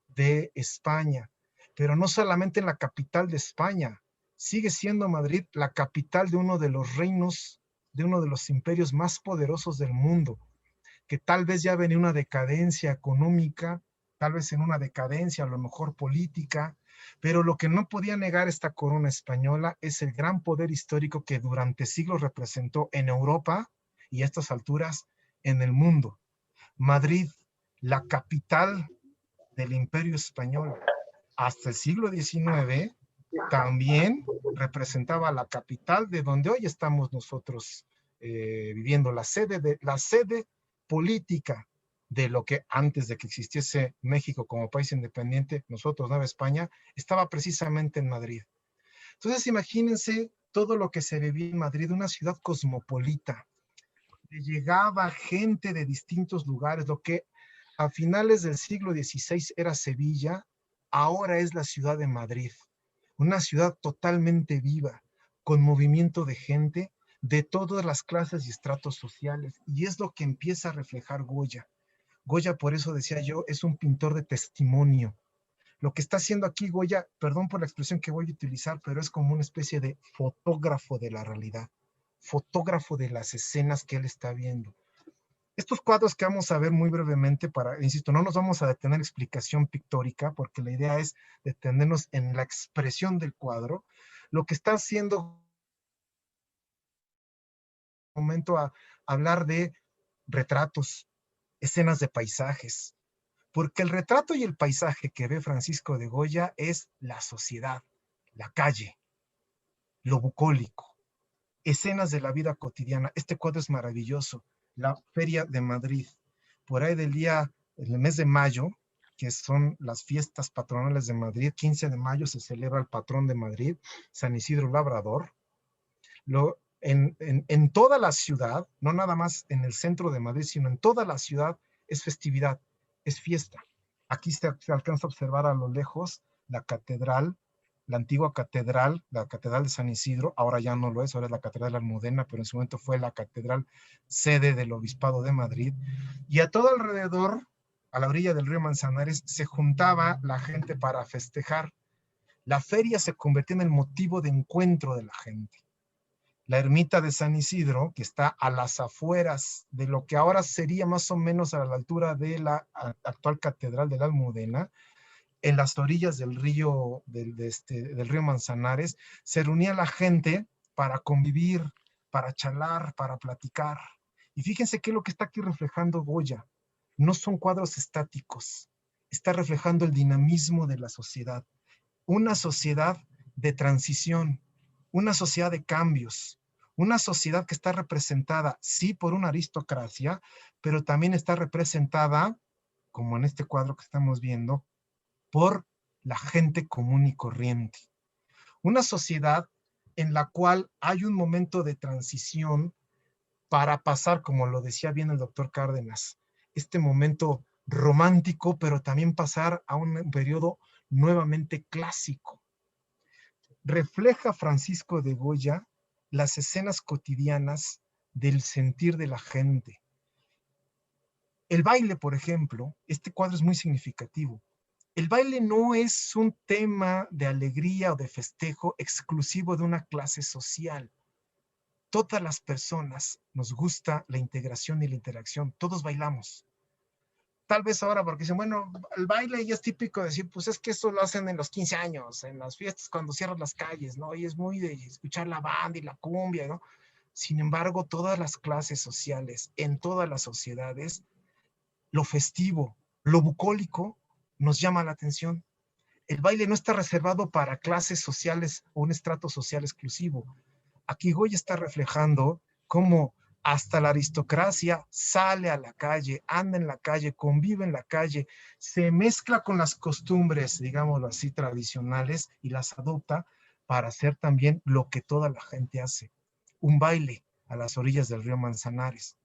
de España, pero no solamente en la capital de España, sigue siendo Madrid la capital de uno de los reinos, de uno de los imperios más poderosos del mundo, que tal vez ya venía una decadencia económica, tal vez en una decadencia a lo mejor política, pero lo que no podía negar esta corona española es el gran poder histórico que durante siglos representó en Europa y a estas alturas en el mundo. Madrid, la capital del Imperio Español, hasta el siglo XIX, también representaba la capital de donde hoy estamos nosotros viviendo, la sede política de lo que antes de que existiese México como país independiente, nosotros, Nueva España, estaba precisamente en Madrid. Entonces imagínense todo lo que se vivía en Madrid, una ciudad cosmopolita, le llegaba gente de distintos lugares, lo que a finales del siglo XVI era Sevilla, ahora es la ciudad de Madrid, una ciudad totalmente viva, con movimiento de gente de todas las clases y estratos sociales, y es lo que empieza a reflejar Goya. Goya, por eso decía yo, es un pintor de testimonio. Lo que está haciendo aquí Goya, perdón por la expresión que voy a utilizar, pero es como una especie de fotógrafo de la realidad, fotógrafo de las escenas que él está viendo. Estos cuadros que vamos a ver muy brevemente, insisto, no nos vamos a detener en explicación pictórica, porque la idea es detenernos en la expresión del cuadro. Lo que está haciendo momento a hablar de retratos, escenas de paisajes, porque el retrato y el paisaje que ve Francisco de Goya es la sociedad, la calle, lo bucólico, escenas de la vida cotidiana. Este cuadro es maravilloso, la Feria de Madrid, por ahí en el mes de mayo, que son las fiestas patronales de Madrid, 15 de mayo se celebra el patrón de Madrid, San Isidro Labrador. En toda la ciudad, no nada más en el centro de Madrid, sino en toda la ciudad, es festividad, es fiesta. Aquí se alcanza a observar a lo lejos la catedral, la antigua catedral, la catedral de San Isidro, ahora ya no lo es, ahora es la catedral de Almudena, pero en su momento fue la catedral sede del obispado de Madrid. Y a todo alrededor, a la orilla del río Manzanares, se juntaba la gente para festejar. La feria se convirtió en el motivo de encuentro de la gente. La ermita de San Isidro, que está a las afueras de lo que ahora sería más o menos a la altura de la actual catedral de la Almudena, en las orillas del río, del río Manzanares, se reunía la gente para convivir, para charlar, para platicar. Y fíjense qué es lo que está aquí reflejando Goya. No son cuadros estáticos, está reflejando el dinamismo de la sociedad. Una sociedad de transición, una sociedad de cambios, una sociedad que está representada, sí, por una aristocracia, pero también está representada, como en este cuadro que estamos viendo, por la gente común y corriente. Una sociedad en la cual hay un momento de transición para pasar, como lo decía bien el doctor Cárdenas, este momento romántico, pero también pasar a un periodo nuevamente clásico. Refleja Francisco de Goya las escenas cotidianas del sentir de la gente. El baile, por ejemplo, este cuadro es muy significativo. El baile no es un tema de alegría o de festejo exclusivo de una clase social. Todas las personas nos gusta la integración y la interacción. Todos bailamos. Tal vez ahora porque dicen, bueno, el baile ya es típico de decir, pues es que eso lo hacen en los 15 años, en las fiestas cuando cierran las calles, ¿no? Y es muy de escuchar la banda y la cumbia, ¿no? Sin embargo, todas las clases sociales, en todas las sociedades, lo festivo, lo bucólico, nos llama la atención. El baile no está reservado para clases sociales o un estrato social exclusivo. Aquí Goya está reflejando cómo hasta la aristocracia sale a la calle, anda en la calle, convive en la calle, se mezcla con las costumbres, digámoslo así, tradicionales y las adopta para hacer también lo que toda la gente hace, un baile a las orillas del río Manzanares.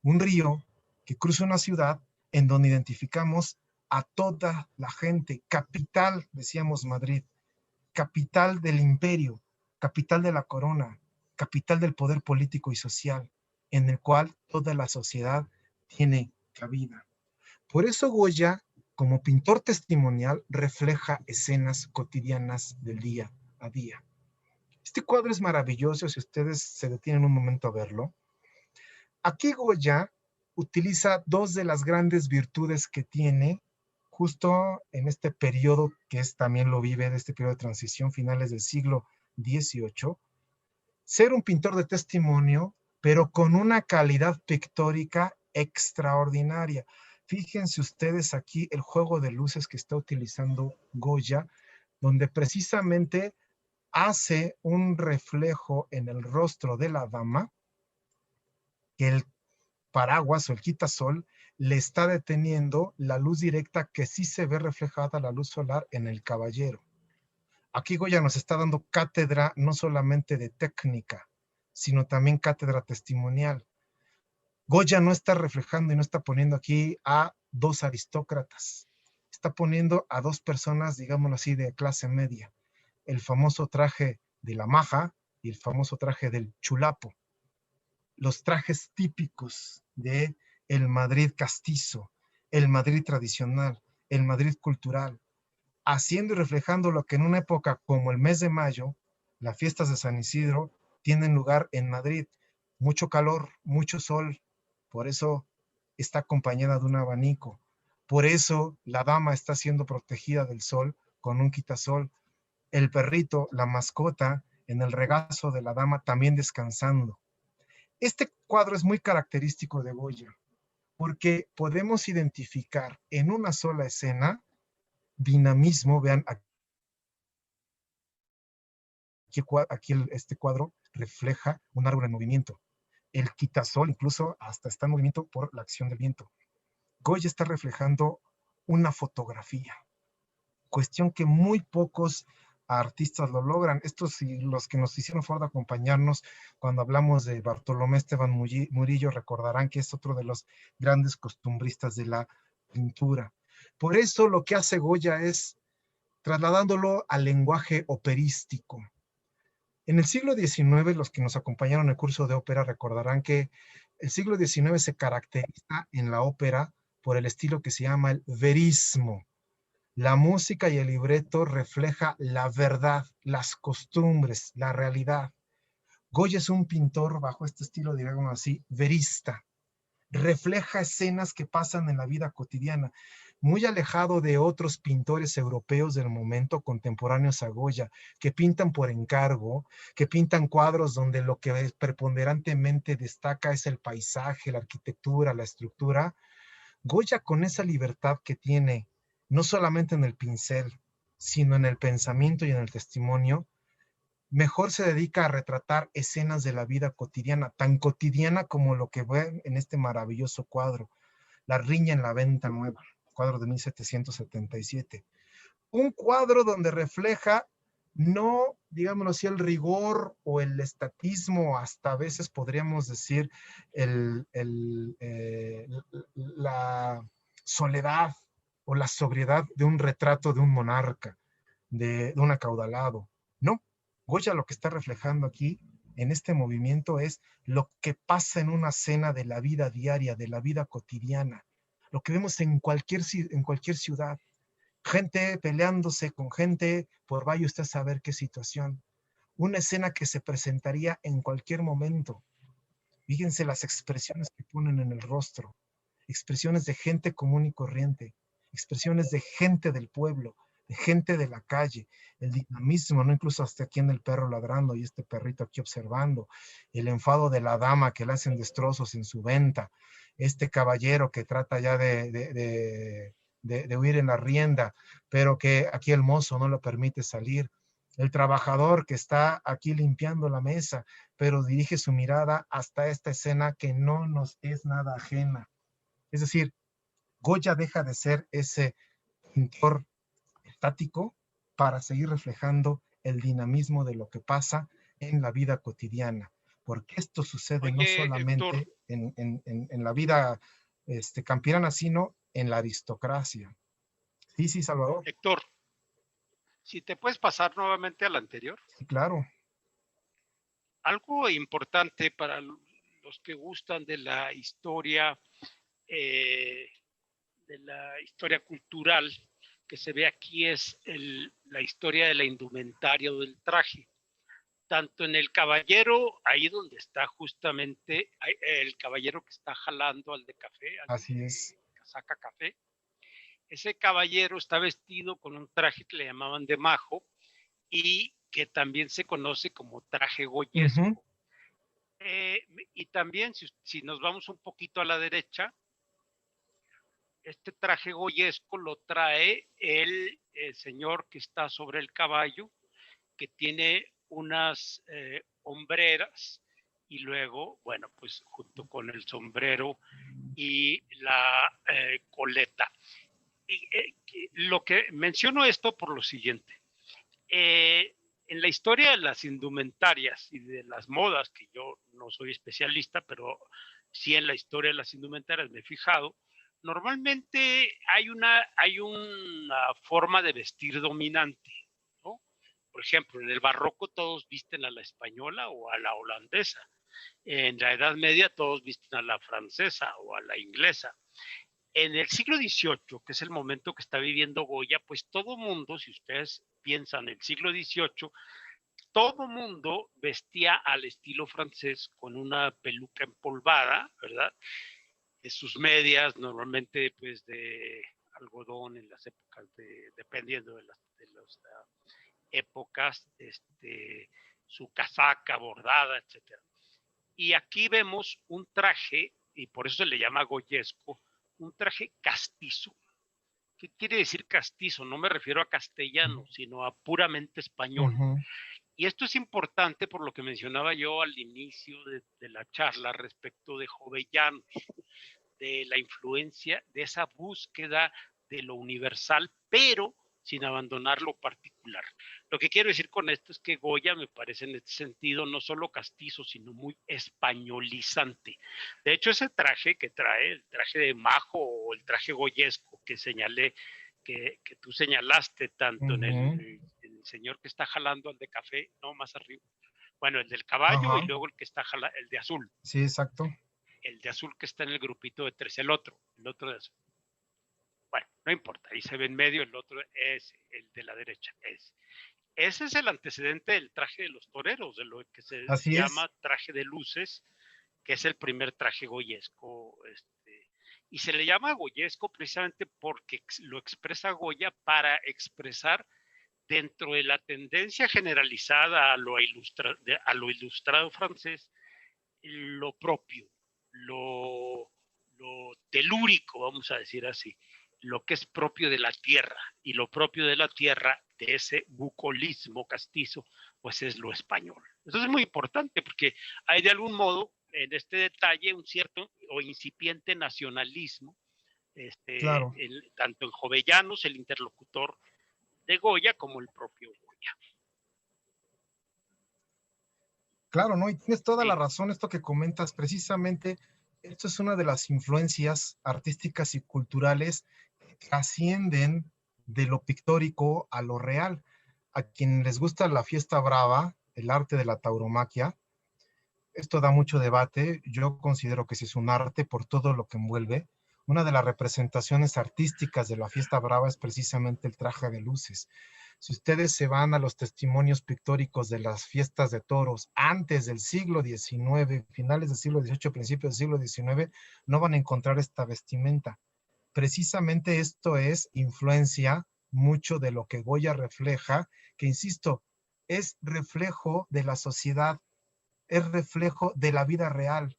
Un río que cruza una ciudad en donde identificamos a toda la gente, capital, decíamos Madrid, capital del imperio, capital de la corona, capital del poder político y social, en el cual toda la sociedad tiene cabida. Por eso Goya, como pintor testimonial, refleja escenas cotidianas del día a día. Este cuadro es maravilloso si ustedes se detienen un momento a verlo. Aquí Goya utiliza dos de las grandes virtudes que tiene justo en este periodo, que es también lo vive de este periodo de transición, finales del siglo XVIII, ser un pintor de testimonio, pero con una calidad pictórica extraordinaria. Fíjense ustedes aquí el juego de luces que está utilizando Goya, donde precisamente hace un reflejo en el rostro de la dama, que el paraguas o el quitasol le está deteniendo la luz directa que sí se ve reflejada la luz solar en el caballero. Aquí Goya nos está dando cátedra no solamente de técnica, sino también cátedra testimonial. Goya no está reflejando y no está poniendo aquí a dos aristócratas, está poniendo a dos personas, digámoslo así, de clase media. El famoso traje de la maja y el famoso traje del chulapo. Los trajes típicos de el Madrid castizo, el Madrid tradicional, el Madrid cultural, haciendo y reflejando lo que en una época como el mes de mayo, las fiestas de San Isidro, tienen lugar en Madrid. Mucho calor, mucho sol, por eso está acompañada de un abanico. Por eso la dama está siendo protegida del sol con un quitasol. El perrito, la mascota, en el regazo de la dama también descansando. Este cuadro es muy característico de Goya, porque podemos identificar en una sola escena dinamismo. Vean, aquí este cuadro refleja un árbol en movimiento. El quitasol incluso hasta está en movimiento por la acción del viento. Goya está reflejando una fotografía, cuestión que muy pocos artistas lo logran. Estos y los que nos hicieron favor de acompañarnos cuando hablamos de Bartolomé Esteban Murillo recordarán que es otro de los grandes costumbristas de la pintura. Por eso lo que hace Goya es trasladándolo al lenguaje operístico. En el siglo XIX, los que nos acompañaron en el curso de ópera recordarán que el siglo XIX se caracteriza en la ópera por el estilo que se llama el verismo. La música y el libreto refleja la verdad, las costumbres, la realidad. Goya es un pintor bajo este estilo, digamos así, verista. Refleja escenas que pasan en la vida cotidiana, muy alejado de otros pintores europeos del momento contemporáneos a Goya, que pintan por encargo, que pintan cuadros donde lo que preponderantemente destaca es el paisaje, la arquitectura, la estructura. Goya, con esa libertad que tiene, no solamente en el pincel, sino en el pensamiento y en el testimonio, mejor se dedica a retratar escenas de la vida cotidiana, tan cotidiana como lo que ven en este maravilloso cuadro, La riña en la venta nueva, cuadro de 1777. Un cuadro donde refleja no, digámoslo así, el rigor o el estatismo, hasta a veces podríamos decir la soledad o la sobriedad de un retrato de un monarca, de un acaudalado. No, Goya lo que está reflejando aquí en este movimiento es lo que pasa en una escena de la vida diaria, de la vida cotidiana, lo que vemos en cualquier ciudad, gente peleándose con gente, por vaya usted a saber qué situación. Una escena que se presentaría en cualquier momento. Fíjense las expresiones que ponen en el rostro, expresiones de gente común y corriente, expresiones de gente del pueblo, de gente de la calle, el dinamismo, ¿no? Incluso hasta aquí en el perro ladrando y este perrito aquí observando, el enfado de la dama que le hacen destrozos en su venta, este caballero que trata ya de huir en la rienda, pero que aquí el mozo no lo permite salir, el trabajador que está aquí limpiando la mesa, pero dirige su mirada hasta esta escena que no nos es nada ajena. Es decir, Goya deja de ser ese pintor estático para seguir reflejando el dinamismo de lo que pasa en la vida cotidiana, porque esto sucede no Oye, Héctor, solamente en la vida campirana, sino en la aristocracia. Sí, sí, Salvador. Héctor, si te puedes pasar nuevamente al anterior. Sí, claro. Algo importante para los que gustan eh, de la historia cultural que se ve aquí es la historia de la indumentaria o del traje. Tanto en el caballero, ahí donde está justamente el caballero que está jalando al de café, al Así es. de casaca café, ese caballero está vestido con un traje que le llamaban de majo y que también se conoce como traje Ujú. goyesco. Y también, si nos vamos un poquito a la derecha, este traje goyesco lo trae el señor que está sobre el caballo, que tiene unas hombreras y luego, bueno, pues junto con el sombrero y la coleta. Lo que menciono esto por lo siguiente. En la historia de las indumentarias y de las modas, que yo no soy especialista, pero sí en la historia de las indumentarias me he fijado, normalmente hay una forma de vestir dominante, ¿no? Por ejemplo, en el barroco todos visten a la española o a la holandesa. En la Edad Media todos visten a la francesa o a la inglesa. En el siglo XVIII, que es el momento que está viviendo Goya, pues todo mundo, si ustedes piensan en el siglo XVIII, todo mundo vestía al estilo francés con una peluca empolvada, ¿verdad? Sus medias normalmente pues de algodón en las épocas dependiendo de las épocas, su casaca bordada, etcétera. Y aquí vemos un traje, y por eso se le llama goyesco, un traje castizo. ¿Qué quiere decir castizo? No me refiero a castellano, sino a puramente español. Y esto es importante por lo que mencionaba yo al inicio de la charla respecto de Jovellanos, de la influencia, de esa búsqueda de lo universal, pero sin abandonar lo particular. Lo que quiero decir con esto es que Goya me parece en este sentido no solo castizo, sino muy españolizante. De hecho, ese traje que trae, el traje de majo o el traje goyesco que señalé, que tú señalaste tanto en el señor que está jalando al de café, no, más arriba. Bueno, el del caballo y luego el que está jalando, el de azul. Sí, exacto. El de azul que está en el grupito de tres, el otro de azul. Bueno, no importa, ahí se ve en medio, el otro es el de la derecha. Ese es el antecedente del traje de los toreros, de lo que se llama traje de luces, que es el primer traje goyesco. Y se le llama goyesco precisamente porque lo expresa Goya para expresar dentro de la tendencia generalizada a lo ilustrado francés, lo propio, lo telúrico, vamos a decir así, lo que es propio de la tierra, y lo propio de la tierra, de ese bucolismo castizo, pues es lo español. Eso es muy importante porque hay de algún modo en este detalle un cierto o incipiente nacionalismo, Claro. tanto en Jovellanos, el interlocutor de Goya, como el propio Goya. Claro, ¿no? Y tienes toda la razón, esto que comentas, precisamente, esto es una de las influencias artísticas y culturales que trascienden de lo pictórico a lo real. A quien les gusta la fiesta brava, el arte de la tauromaquia, esto da mucho debate. Yo considero que sí es un arte por todo lo que envuelve. Una de las representaciones artísticas de la fiesta brava es precisamente el traje de luces. Si ustedes se van a los testimonios pictóricos de las fiestas de toros antes del siglo XIX, finales del siglo XVIII, principios del siglo XIX, no van a encontrar esta vestimenta. Precisamente esto es influencia mucho de lo que Goya refleja, que insisto, es reflejo de la sociedad, es reflejo de la vida real,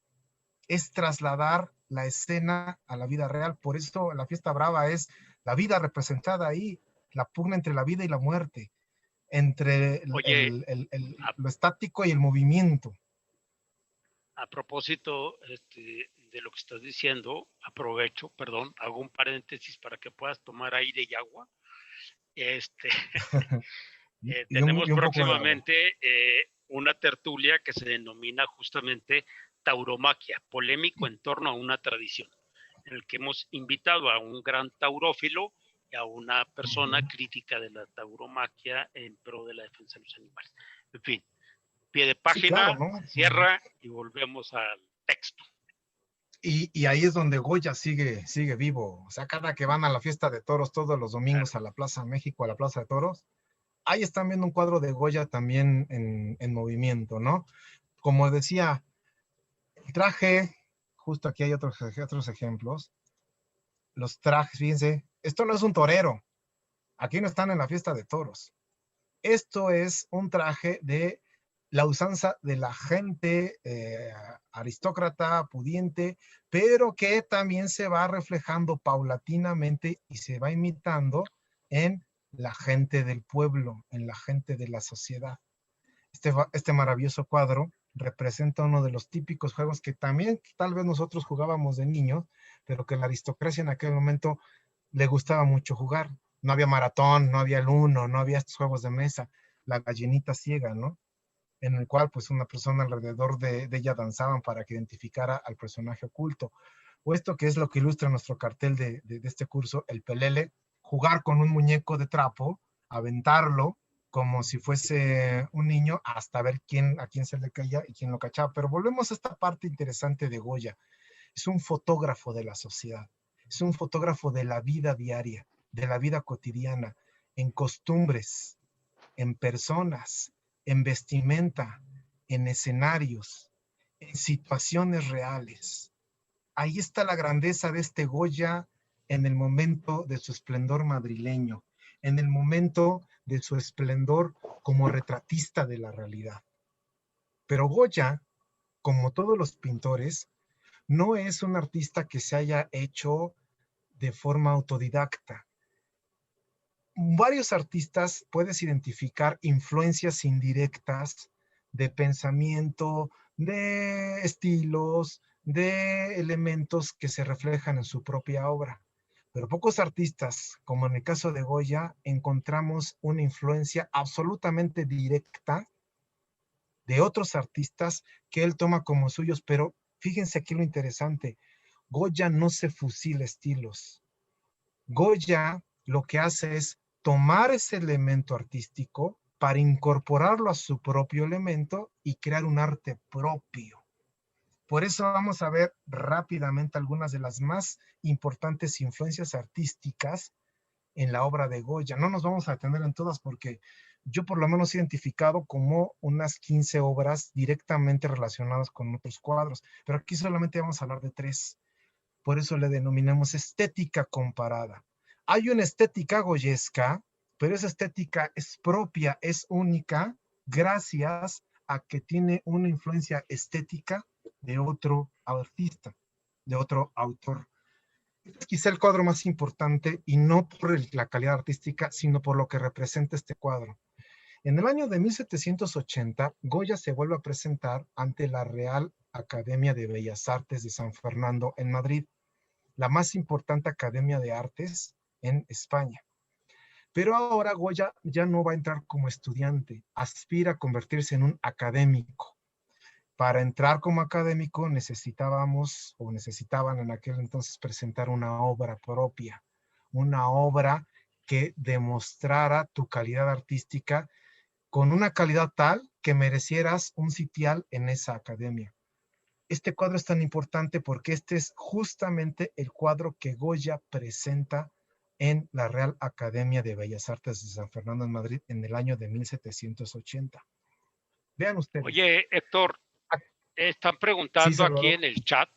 es trasladar la escena a la vida real. Por eso la fiesta brava es la vida representada ahí, la pugna entre la vida y la muerte, entre lo estático y el movimiento. A propósito de lo que estás diciendo, aprovecho, perdón, hago un paréntesis para que puedas tomar aire y agua. Tenemos próximamente una tertulia que se denomina justamente tauromaquia, polémico en torno a una tradición, en el que hemos invitado a un gran taurófilo y a una persona crítica de la tauromaquia en pro de la defensa de los animales. En fin, pie de página, sí, claro, ¿no? Cierra y volvemos al texto. Y ahí es donde Goya sigue vivo. O sea, cada que van a la fiesta de toros todos los domingos, claro, a la Plaza México, a la Plaza de Toros, ahí están viendo un cuadro de Goya también en movimiento, ¿no? Como decía, el traje, justo aquí hay otros ejemplos, los trajes, fíjense, esto no es un torero, aquí no están en la fiesta de toros, esto es un traje de la usanza de la gente aristócrata, pudiente, pero que también se va reflejando paulatinamente y se va imitando en la gente del pueblo, en la gente de la sociedad. Este maravilloso cuadro representa uno de los típicos juegos que también tal vez nosotros jugábamos de niños, pero que la aristocracia en aquel momento le gustaba mucho jugar. No había maratón, no había el uno, no había estos juegos de mesa, la gallinita ciega, ¿no? en el cual pues una persona alrededor de ella danzaban para que identificara al personaje oculto. O esto que es lo que ilustra nuestro cartel de este curso, el pelele, jugar con un muñeco de trapo, aventarlo como si fuese un niño hasta ver a quién se le caía y quién lo cachaba. Pero volvemos a esta parte interesante de Goya. Es un fotógrafo de la sociedad, es un fotógrafo de la vida diaria, de la vida cotidiana, en costumbres, en personas, en vestimenta, en escenarios, en situaciones reales. Ahí está la grandeza de este Goya en el momento de su esplendor madrileño, en el momento de su esplendor como retratista de la realidad. Pero Goya, como todos los pintores, no es un artista que se haya hecho de forma autodidacta. Varios artistas puedes identificar influencias indirectas de pensamiento, de estilos, de elementos que se reflejan en su propia obra. Pero pocos artistas, como en el caso de Goya, encontramos una influencia absolutamente directa de otros artistas que él toma como suyos. Pero fíjense aquí lo interesante, Goya no se fusila estilos. Goya lo que hace es tomar ese elemento artístico para incorporarlo a su propio elemento y crear un arte propio. Por eso vamos a ver rápidamente algunas de las más importantes influencias artísticas en la obra de Goya. No nos vamos a detener en todas porque yo por lo menos he identificado como unas 15 obras directamente relacionadas con otros cuadros, pero aquí solamente vamos a hablar de 3. Por eso le denominamos estética comparada. Hay una estética goyesca, pero esa estética es propia, es única, gracias a que tiene una influencia estética de otro artista, de otro autor. Es quizá el cuadro más importante, y no por la calidad artística, sino por lo que representa este cuadro. En el año de 1780, Goya se vuelve a presentar ante la Real Academia de Bellas Artes de San Fernando en Madrid, la más importante academia de artes en España. Pero ahora Goya ya no va a entrar como estudiante, aspira a convertirse en un académico. Para entrar como académico necesitábamos o necesitaban en aquel entonces presentar una obra propia, una obra que demostrara tu calidad artística con una calidad tal que merecieras un sitial en esa academia. Este cuadro es tan importante porque este es justamente el cuadro que Goya presenta en la Real Academia de Bellas Artes de San Fernando en Madrid en el año de 1780. Vean ustedes. Oye, Héctor, están Sí, preguntando aquí Salvador. en el chat,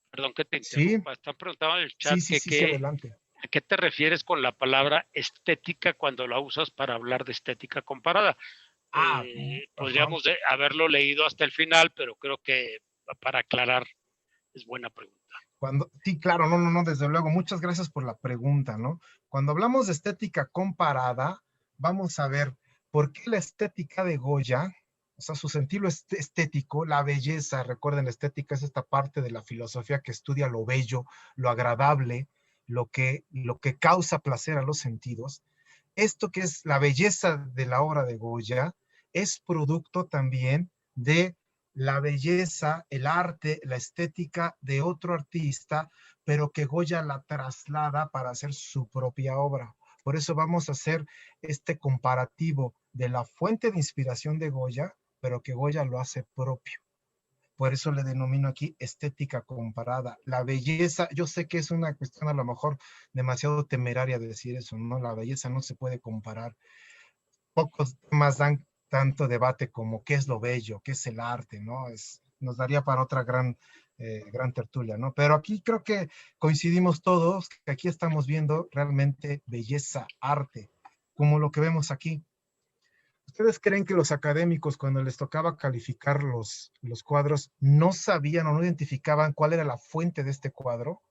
perdón que te Sí, interrumpa, están preguntando en el chat sí, adelante. ¿a qué te refieres con la palabra estética cuando la usas para hablar de estética comparada? Ajá. Podríamos haberlo leído hasta el final, pero creo que para aclarar es buena pregunta. Sí, claro, no, desde luego. Muchas gracias por la pregunta, ¿no? Cuando hablamos de estética comparada, vamos a ver por qué la estética de Goya, o sea, su sentido estético, la belleza, recuerden, la estética es esta parte de la filosofía que estudia lo bello, lo agradable, lo que causa placer a los sentidos. Esto que es la belleza de la obra de Goya es producto también de la belleza, el arte, la estética de otro artista, pero que Goya la traslada para hacer su propia obra. Por eso vamos a hacer este comparativo de la fuente de inspiración de Goya, pero que Goya lo hace propio. Por eso le denomino aquí estética comparada. La belleza, yo sé que es una cuestión a lo mejor demasiado temeraria de decir eso, ¿no? La belleza no se puede comparar. Pocos temas dan tanto debate como qué es lo bello, qué es el arte, ¿no? Nos daría para otra gran tertulia, ¿no? Pero aquí creo que coincidimos todos, que aquí estamos viendo realmente belleza, arte, como lo que vemos aquí. ¿Ustedes creen que los académicos, cuando les tocaba calificar los cuadros, no sabían o no identificaban cuál era la fuente de este cuadro?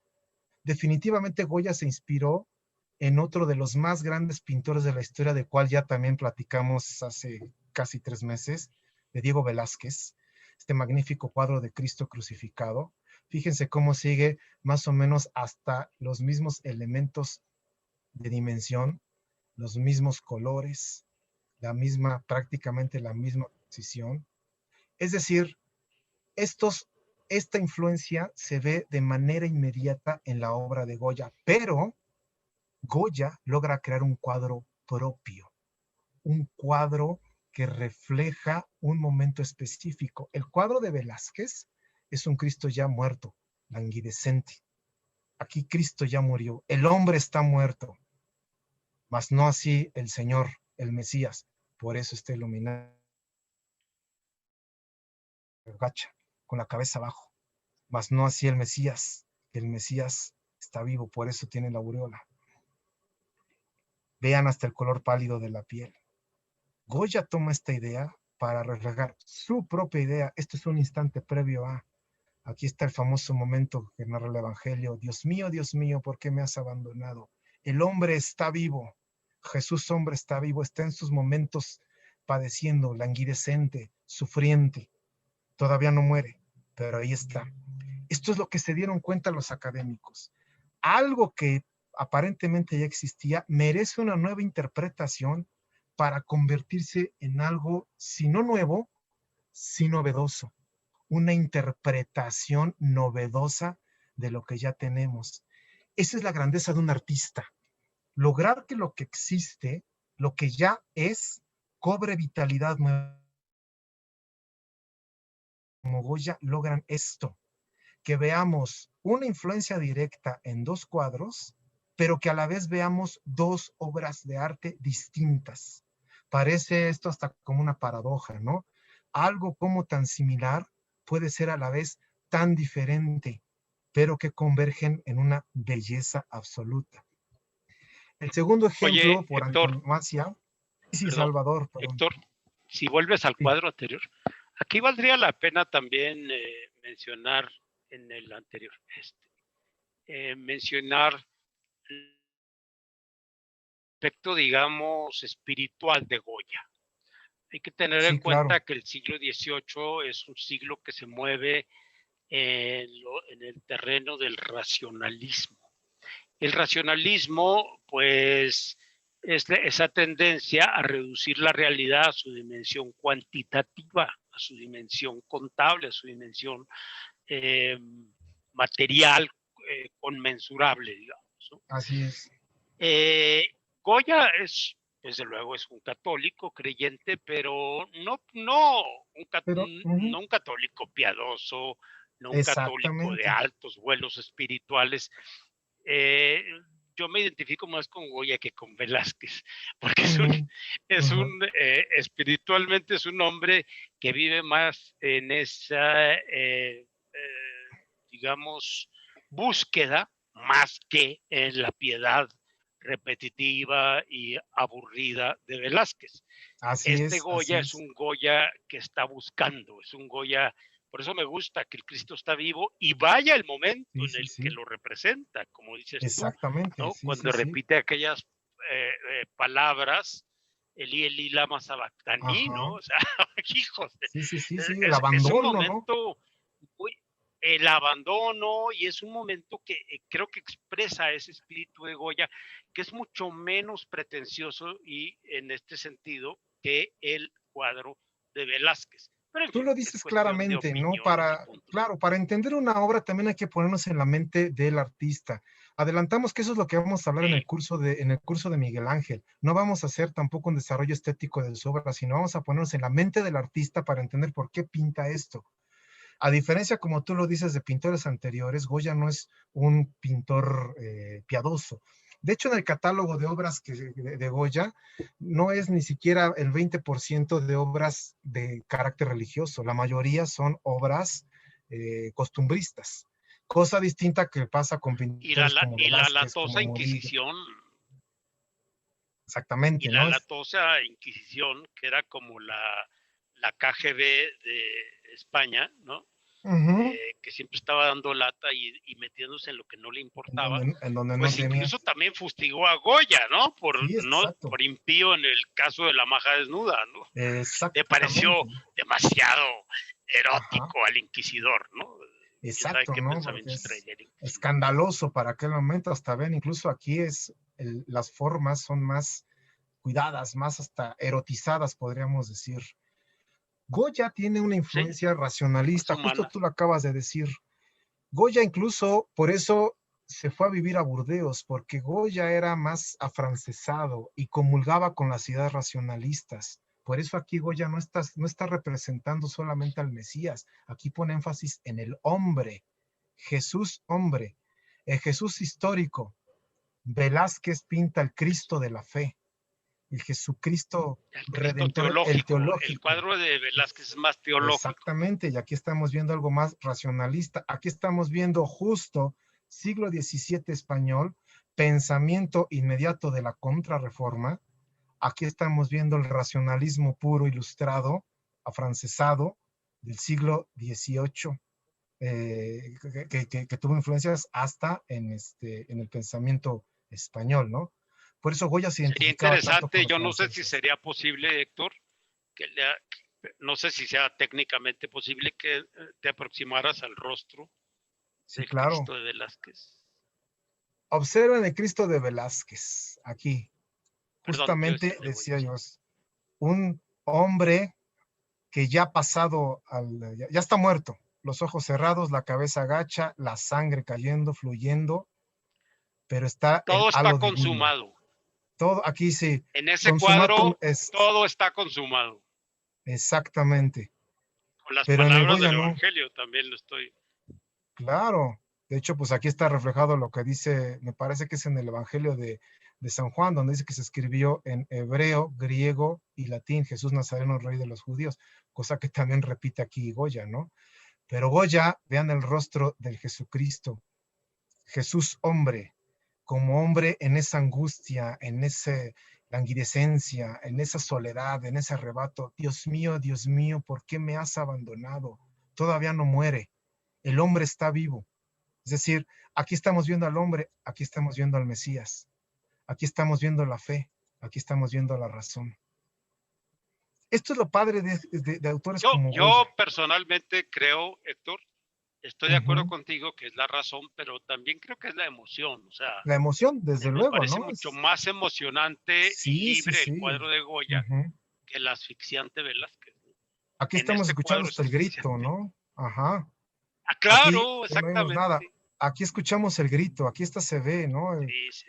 Definitivamente Goya se inspiró en otro de los más grandes pintores de la historia, de cual ya también platicamos hace casi 3 meses, de Diego Velázquez, este magnífico cuadro de Cristo crucificado. Fíjense cómo sigue más o menos hasta los mismos elementos de dimensión, los mismos colores, prácticamente la misma exposición. Es decir, esta influencia se ve de manera inmediata en la obra de Goya, pero Goya logra crear un cuadro propio, un cuadro que refleja un momento específico. El cuadro de Velázquez es un Cristo ya muerto, languidecente. Aquí Cristo ya murió, el hombre está muerto, mas no así el Señor, el Mesías. Por eso está iluminado, gacha, con la cabeza abajo, mas no así el Mesías, que el Mesías está vivo, por eso tiene la aureola. Vean hasta el color pálido de la piel. Goya toma esta idea para reflejar su propia idea. Esto es un instante previo a, aquí está el famoso momento que narra el Evangelio. Dios mío, ¿por qué me has abandonado? El hombre está vivo. Jesús hombre está vivo, está en sus momentos padeciendo, languidecente, sufriente. Todavía no muere, pero ahí está. Esto es lo que se dieron cuenta los académicos. Algo que aparentemente ya existía merece una nueva interpretación para convertirse en algo, si no nuevo, sí novedoso. Una interpretación novedosa de lo que ya tenemos. Esa es la grandeza de un artista. Lograr que lo que existe, lo que ya es, cobre vitalidad nueva. Como Goya logran esto, que veamos una influencia directa en dos cuadros, pero que a la vez veamos dos obras de arte distintas. Parece esto hasta como una paradoja, ¿no? Algo como tan similar puede ser a la vez tan diferente, pero que convergen en una belleza absoluta. El segundo Oye, ejemplo, por Héctor, antonomasia, sí, perdón, Salvador, perdón. Héctor, si vuelves al Sí, cuadro anterior, aquí valdría la pena también mencionar en el anterior, mencionar el aspecto, digamos, espiritual de Goya. Hay que tener en sí, cuenta claro. que el siglo XVIII es un siglo que se mueve en el terreno del racionalismo. El racionalismo, pues, es esa tendencia a reducir la realidad a su dimensión cuantitativa, a su dimensión contable, a su dimensión eh, material, conmensurable, digamos, ¿no? Así es. Eh, Goya es, desde luego, es un católico creyente, pero Pero, no un católico piadoso, no un católico de exactamente. altos vuelos espirituales. Eh, yo me identifico más con Goya que con Velázquez, porque espiritualmente es un hombre que vive más en esa, digamos, búsqueda más que en la piedad repetitiva y aburrida de Velázquez. Así Este es, Goya así es es. un Goya que está buscando, es un Goya, por eso me gusta que el Cristo está vivo y vaya el momento Sí, en sí, el que sí. lo representa, como dices tú, Exactamente, ¿no? sí, sí, Cuando sí. repite aquellas palabras, Eli lama sabactani, Ajá. ¿no? O sea, hijos, Sí, sí, sí, sí. El es un abandono, ¿no? momento muy, el abandono y es un momento que creo que expresa ese espíritu de Goya, que es mucho menos pretencioso y en este sentido que el cuadro de Velázquez. Pero en Tú fin, lo es dices cuestión de claramente, ¿no? opiniones y puntos. Claro, para entender una obra también hay que ponernos en la mente del artista. Adelantamos que eso es lo que vamos a hablar Sí, en el curso de Miguel Ángel. No vamos a hacer tampoco un desarrollo estético de su obra, sino vamos a ponernos en la mente del artista para entender por qué pinta esto. A diferencia, como tú lo dices, de pintores anteriores, Goya no es un pintor piadoso. De hecho, en el catálogo de obras de Goya no es ni siquiera el 20% de obras de carácter religioso. La mayoría son obras costumbristas. Cosa distinta que pasa con pintores como y la Velázquez, como latosa Murillo. Inquisición, y Exactamente, la ¿no? latosa Inquisición, que era como la KGB de España, ¿no? Ujú. Que siempre estaba dando lata y metiéndose en lo que no le importaba, En donde no pues tenía. incluso también fustigó a Goya, ¿no? Sí, No exacto. por impío en el caso de la maja desnuda, ¿no? Le pareció Exactamente. demasiado Ajá. erótico al inquisidor, ¿no? Quién sabe Exacto, qué ¿no? Porque pensamientos es traería el inquisidor. escandaloso para aquel momento, hasta ven, incluso aquí las formas son más cuidadas, más hasta erotizadas, podríamos decir. Goya tiene una Sí, influencia más racionalista, justo humana. tú lo acabas de decir. Goya incluso por eso se fue a vivir a Burdeos, porque Goya era más afrancesado y comulgaba con las ideas racionalistas. Por eso aquí Goya no está representando solamente al Mesías, aquí pone énfasis en el hombre, Jesús hombre, el Jesús histórico. Velázquez pinta el Cristo de la fe, el Jesucristo El Cristo redentor, el teológico. El teológico. cuadro de Velázquez es más teológico. Exactamente, y aquí estamos viendo algo más racionalista. Aquí estamos viendo justo siglo XVII español, pensamiento inmediato de la contrarreforma. Aquí estamos viendo el racionalismo puro ilustrado, afrancesado, del siglo XVIII, que tuvo influencias hasta en el pensamiento español, ¿no? Por eso Goya se Sería identificaba tanto con interesante, los yo no sé si franceses. sería posible, Héctor, que no sé si sea técnicamente posible que te aproximaras al rostro Sí, del claro. Cristo de Velázquez. Observen el Cristo de Velázquez, aquí. Perdón, yo Justamente le voy a decía decir. yo, un hombre que ya ha pasado, ya está muerto, los ojos cerrados, la cabeza agacha, la sangre cayendo, fluyendo, pero está el Todo está halo divino. consumado. Todo aquí sí, En ese consumatum cuadro, est, todo está consumado. exactamente, Con las pero en el palabras Goya del no, Evangelio también lo estoy. claro. De hecho, pues aquí está reflejado lo que dice, me parece que es en el Evangelio de San Juan, donde dice que se escribió en hebreo, griego y latín, Jesús Nazareno, rey de los judíos, cosa que también repite aquí Goya, ¿no? Pero Goya, vean el rostro del Jesucristo, Jesús hombre, como hombre en esa angustia, en esa languidecencia, en esa soledad, en ese arrebato. Dios mío, ¿por qué me has abandonado? Todavía no muere, el hombre está vivo. Es decir, aquí estamos viendo al hombre, aquí estamos viendo al Mesías, aquí estamos viendo la fe, aquí estamos viendo la razón. Esto es lo padre de autores como Yo Goya. personalmente creo, Héctor, estoy de acuerdo Ujú. contigo que es la razón, pero también creo que es la emoción. O sea, La emoción, desde me luego, parece ¿no? mucho más emocionante y Sí, sí, libre el sí. cuadro de Goya Ujú. que el asfixiante Velázquez. Aquí En estamos este escuchando cuadro es hasta el grito, asfixiante. ¿no? Ajá. Ah, Aquí claro, no oímos nada. exactamente. Aquí escuchamos el grito, aquí está se ve, ¿no? Sí, sí,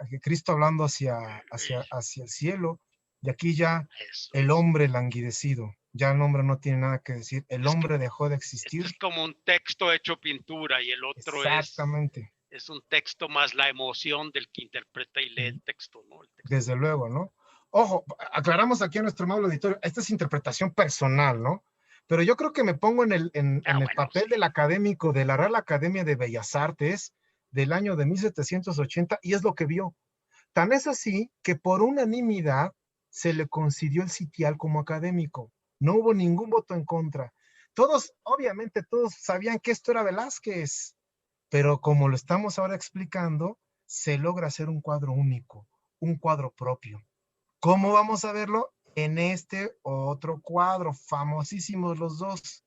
sí. Cristo hablando hacia el cielo, y aquí ya Eso el es. hombre languidecido. Ya el hombre no tiene nada que decir. El Es que hombre dejó de este existir. es como un texto hecho pintura y el otro Exactamente. es un texto más la emoción del que interpreta y lee el texto, ¿no? El texto Desde vivo. luego, ¿no? Ojo, aclaramos aquí a nuestro amable auditorio, esta es interpretación personal, ¿no? Pero yo creo que me pongo en Ah, el bueno, papel sí. del académico de la Real Academia de Bellas Artes del año de 1780 y es lo que vio. Tan es así que por unanimidad se le concedió el sitial como académico. No hubo ningún voto en contra. Todos, obviamente, todos sabían que esto era Velázquez, pero como lo estamos ahora explicando, se logra hacer un cuadro único, un cuadro propio. ¿Cómo vamos a verlo? En este otro cuadro, famosísimos los dos.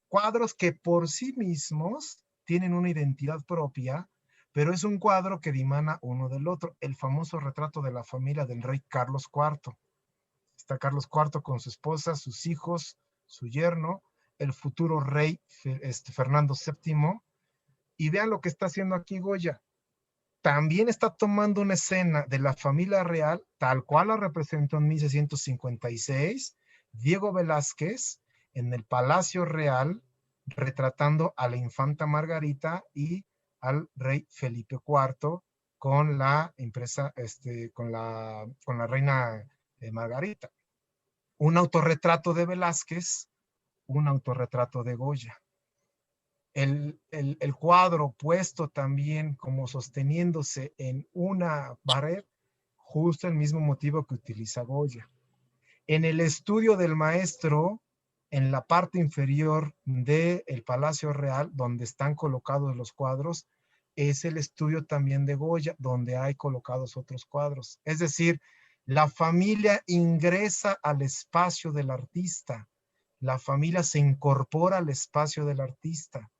Cuadros que por sí mismos tienen una identidad propia, pero es un cuadro que dimana uno del otro. El famoso retrato de la familia del rey Carlos IV. Está Carlos IV con su esposa, sus hijos, su yerno, el futuro rey Fernando VII. Y vean lo que está haciendo aquí Goya. También está tomando una escena de la familia real, tal cual la representó en 1656 Diego Velázquez en el Palacio Real, retratando a la infanta Margarita y al rey Felipe IV con la impresa, con la reina Margarita. Un autorretrato de Velázquez, un autorretrato de Goya. El cuadro puesto también como sosteniéndose en una pared, justo el mismo motivo que utiliza Goya. En el estudio del maestro, en la parte inferior del Palacio Real, donde están colocados los cuadros, es el estudio también de Goya, donde hay colocados otros cuadros. Es decir, la familia ingresa al espacio del artista, la familia se incorpora al espacio del artista.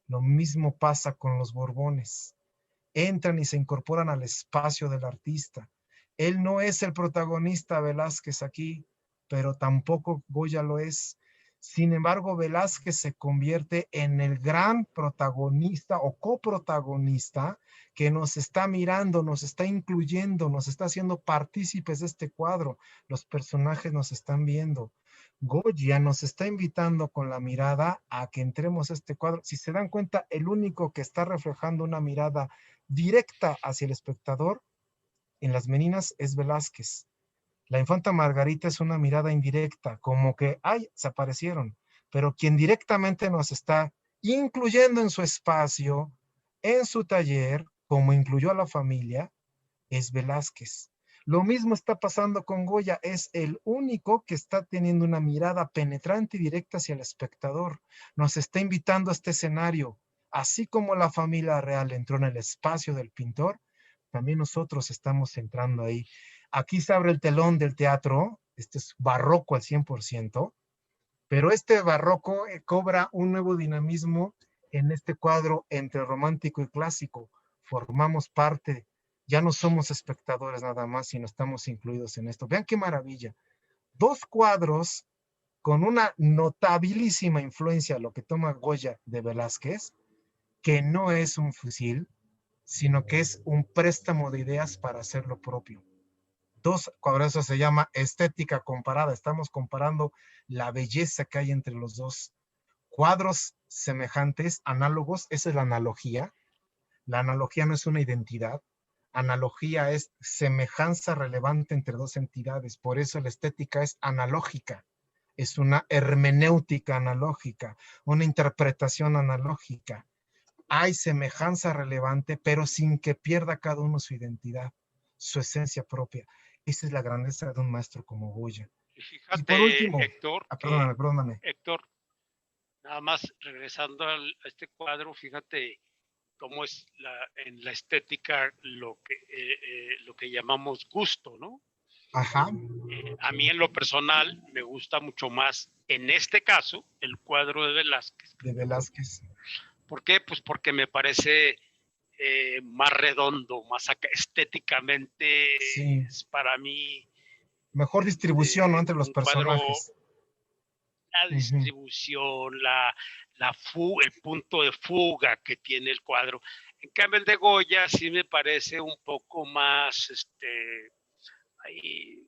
Lo mismo pasa con los Borbones. Entran y se incorporan al espacio del artista. Él no es el protagonista Velázquez aquí. pero tampoco Goya lo es. Sin embargo, Velázquez se convierte en el gran protagonista o coprotagonista que nos está mirando, nos está incluyendo, nos está haciendo partícipes de este cuadro. Los personajes nos están viendo. Goya nos está invitando con la mirada a que entremos a este cuadro. Si se dan cuenta, el único que está reflejando una mirada directa hacia el espectador en las Meninas es Velázquez. La infanta Margarita es una mirada indirecta, como que, ay, se aparecieron, pero quien directamente nos está incluyendo en su espacio, en su taller, como incluyó a la familia, es Velázquez. Lo mismo está pasando con Goya, es el único que está teniendo una mirada penetrante y directa hacia el espectador. Nos está invitando a este escenario, así como la familia real entró en el espacio del pintor, también nosotros estamos entrando ahí. Aquí se abre el telón del teatro, este es barroco al 100%, pero este barroco cobra un nuevo dinamismo en este cuadro entre romántico y clásico. Formamos parte, ya no somos espectadores nada más, sino estamos incluidos en esto. Vean qué maravilla. Dos cuadros con una notabilísima influencia, lo que toma Goya de Velázquez, que no es un fusil, sino que es un préstamo de ideas para hacer lo propio. Dos, por eso se llama estética comparada. Estamos comparando la belleza que hay entre los dos. Cuadros semejantes, análogos, esa es la analogía. La analogía no es una identidad. Analogía es semejanza relevante entre dos entidades. Por eso la estética es analógica. Es una hermenéutica analógica, una interpretación analógica. Hay semejanza relevante, pero sin que pierda cada uno su identidad, su esencia propia. Esa es la grandeza de un maestro como Goya. Y Y por fíjate, último, Héctor, perdóname. Héctor, nada más regresando a este cuadro, fíjate cómo es en la estética lo que llamamos gusto, ¿no? Ajá. A mí en lo personal me gusta mucho más, en este caso, el cuadro de Velázquez. De Velázquez. ¿Por qué? Pues porque me parece más redondo, más estéticamente, Sí. es para mí Mejor distribución, ¿no? Entre los un cuadro, personajes. la distribución, el punto de fuga que tiene el cuadro. En cambio, el de Goya sí me parece un poco más, ahí,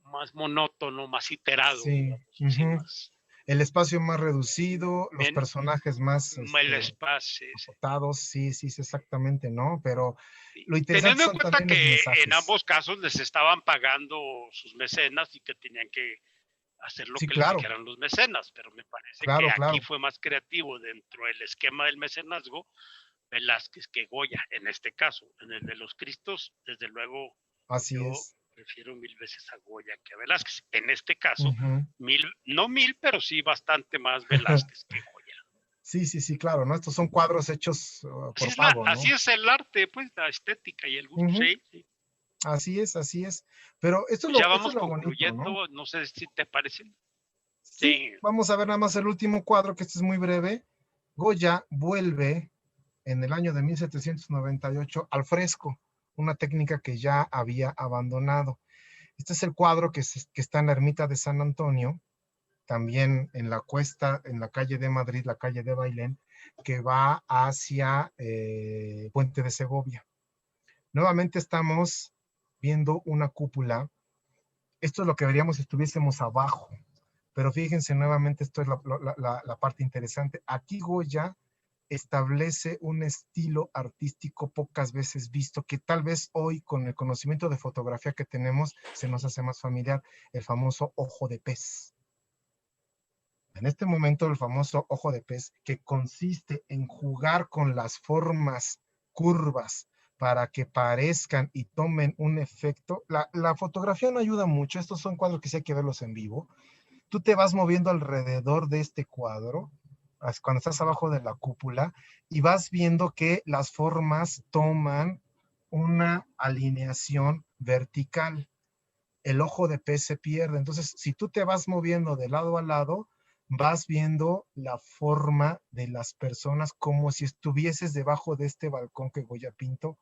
más monótono, más iterado, Sí. digamos, así más. El espacio más reducido, los personajes más El espacio, sí. acotados, sí, sí, exactamente, ¿no? Pero lo interesante Teniendo en son cuenta también los que en mensajes. ambos casos les estaban pagando sus mecenas y que tenían que hacer lo Sí, que les claro, dijeran los mecenas, pero me parece que claro, aquí claro. fue más creativo dentro del esquema del mecenazgo Velázquez que Goya, en este caso. En el de los Cristos, desde luego, Así yo es. prefiero 1000 veces a Goya que a Velázquez. En este caso, no 1000, pero sí bastante más Velázquez que Goya. Sí, sí, sí, claro, ¿no? Estos son cuadros hechos por pago, Así ¿no? es el arte, pues, la estética y el gusto, sí, sí. Así es, así es. Pero Pues ya esto es vamos lo bonito, ¿no? concluyendo, no sé si te parece. Sí, Sí, vamos a ver nada más el último cuadro, que este es muy breve. Goya vuelve en el año de 1798 al fresco, una técnica que ya había abandonado. Este es el cuadro que está en la ermita de San Antonio, también en la cuesta, en la calle de Madrid, la calle de Bailén, que va hacia Puente de Segovia. Nuevamente estamos viendo una cúpula. Esto es lo que veríamos si estuviésemos abajo. Pero fíjense nuevamente, esto es la parte interesante. Aquí Goya establece un estilo artístico pocas veces visto, que tal vez hoy con el conocimiento de fotografía que tenemos se nos hace más familiar, el famoso ojo de pez. En este momento el famoso ojo de pez, que consiste en jugar con las formas curvas para que parezcan y tomen un efecto. La fotografía no ayuda mucho, estos son cuadros que sí hay que verlos en vivo. Tú te vas moviendo alrededor de este cuadro, cuando estás abajo de la cúpula, y vas viendo que las formas toman una alineación vertical. El ojo de pez se pierde. Entonces, si tú te vas moviendo de lado a lado, vas viendo la forma de las personas como si estuvieses debajo de este balcón que Goya pintó.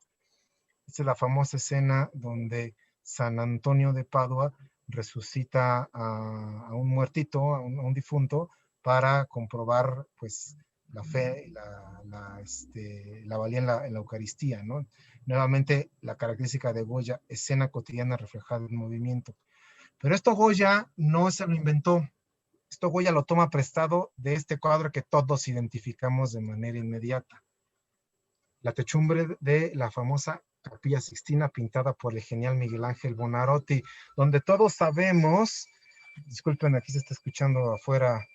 Esta es la famosa escena donde San Antonio de Padua resucita a un muertito, a un difunto, para comprobar pues la fe, la valía en la Eucaristía, ¿no? Nuevamente, la característica de Goya, escena cotidiana reflejada en movimiento. Pero esto Goya no se lo inventó, esto Goya lo toma prestado de este cuadro que todos identificamos de manera inmediata. La techumbre de la famosa Capilla Sixtina pintada por el genial Miguel Ángel Buonarroti, donde todos sabemos, disculpen, aquí se está escuchando afuera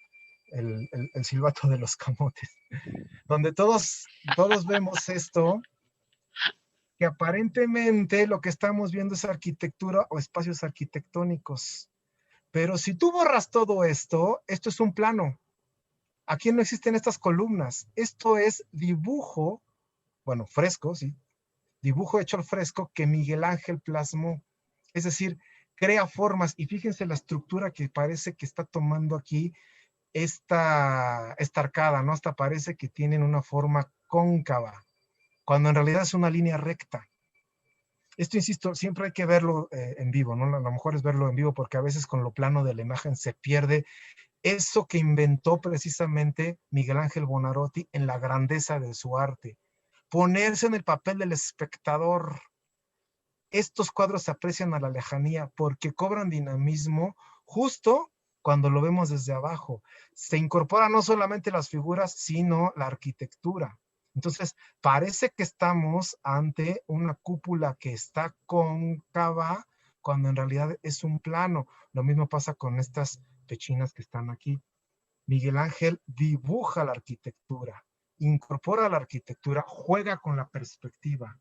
el silbato de los camotes, donde todos vemos esto, que aparentemente lo que estamos viendo es arquitectura o espacios arquitectónicos. Pero si tú borras todo esto, esto es un plano. Aquí no existen estas columnas. Esto es dibujo, bueno, fresco, sí, dibujo hecho al fresco que Miguel Ángel plasmó. Es decir, crea formas, y fíjense la estructura que parece que está tomando aquí esta arcada, ¿no? Hasta parece que tienen una forma cóncava, cuando en realidad es una línea recta. Esto, insisto, siempre hay que verlo en vivo, ¿no? A lo mejor es verlo en vivo porque a veces con lo plano de la imagen se pierde eso que inventó precisamente Miguel Ángel Buonarroti en la grandeza de su arte. Ponerse en el papel del espectador. Estos cuadros se aprecian a la lejanía porque cobran dinamismo justo cuando lo vemos desde abajo. Se incorporan no solamente las figuras, sino la arquitectura. Entonces, parece que estamos ante una cúpula que está cóncava, cuando en realidad es un plano. Lo mismo pasa con estas pechinas que están aquí. Miguel Ángel dibuja la arquitectura, incorpora la arquitectura, juega con la perspectiva,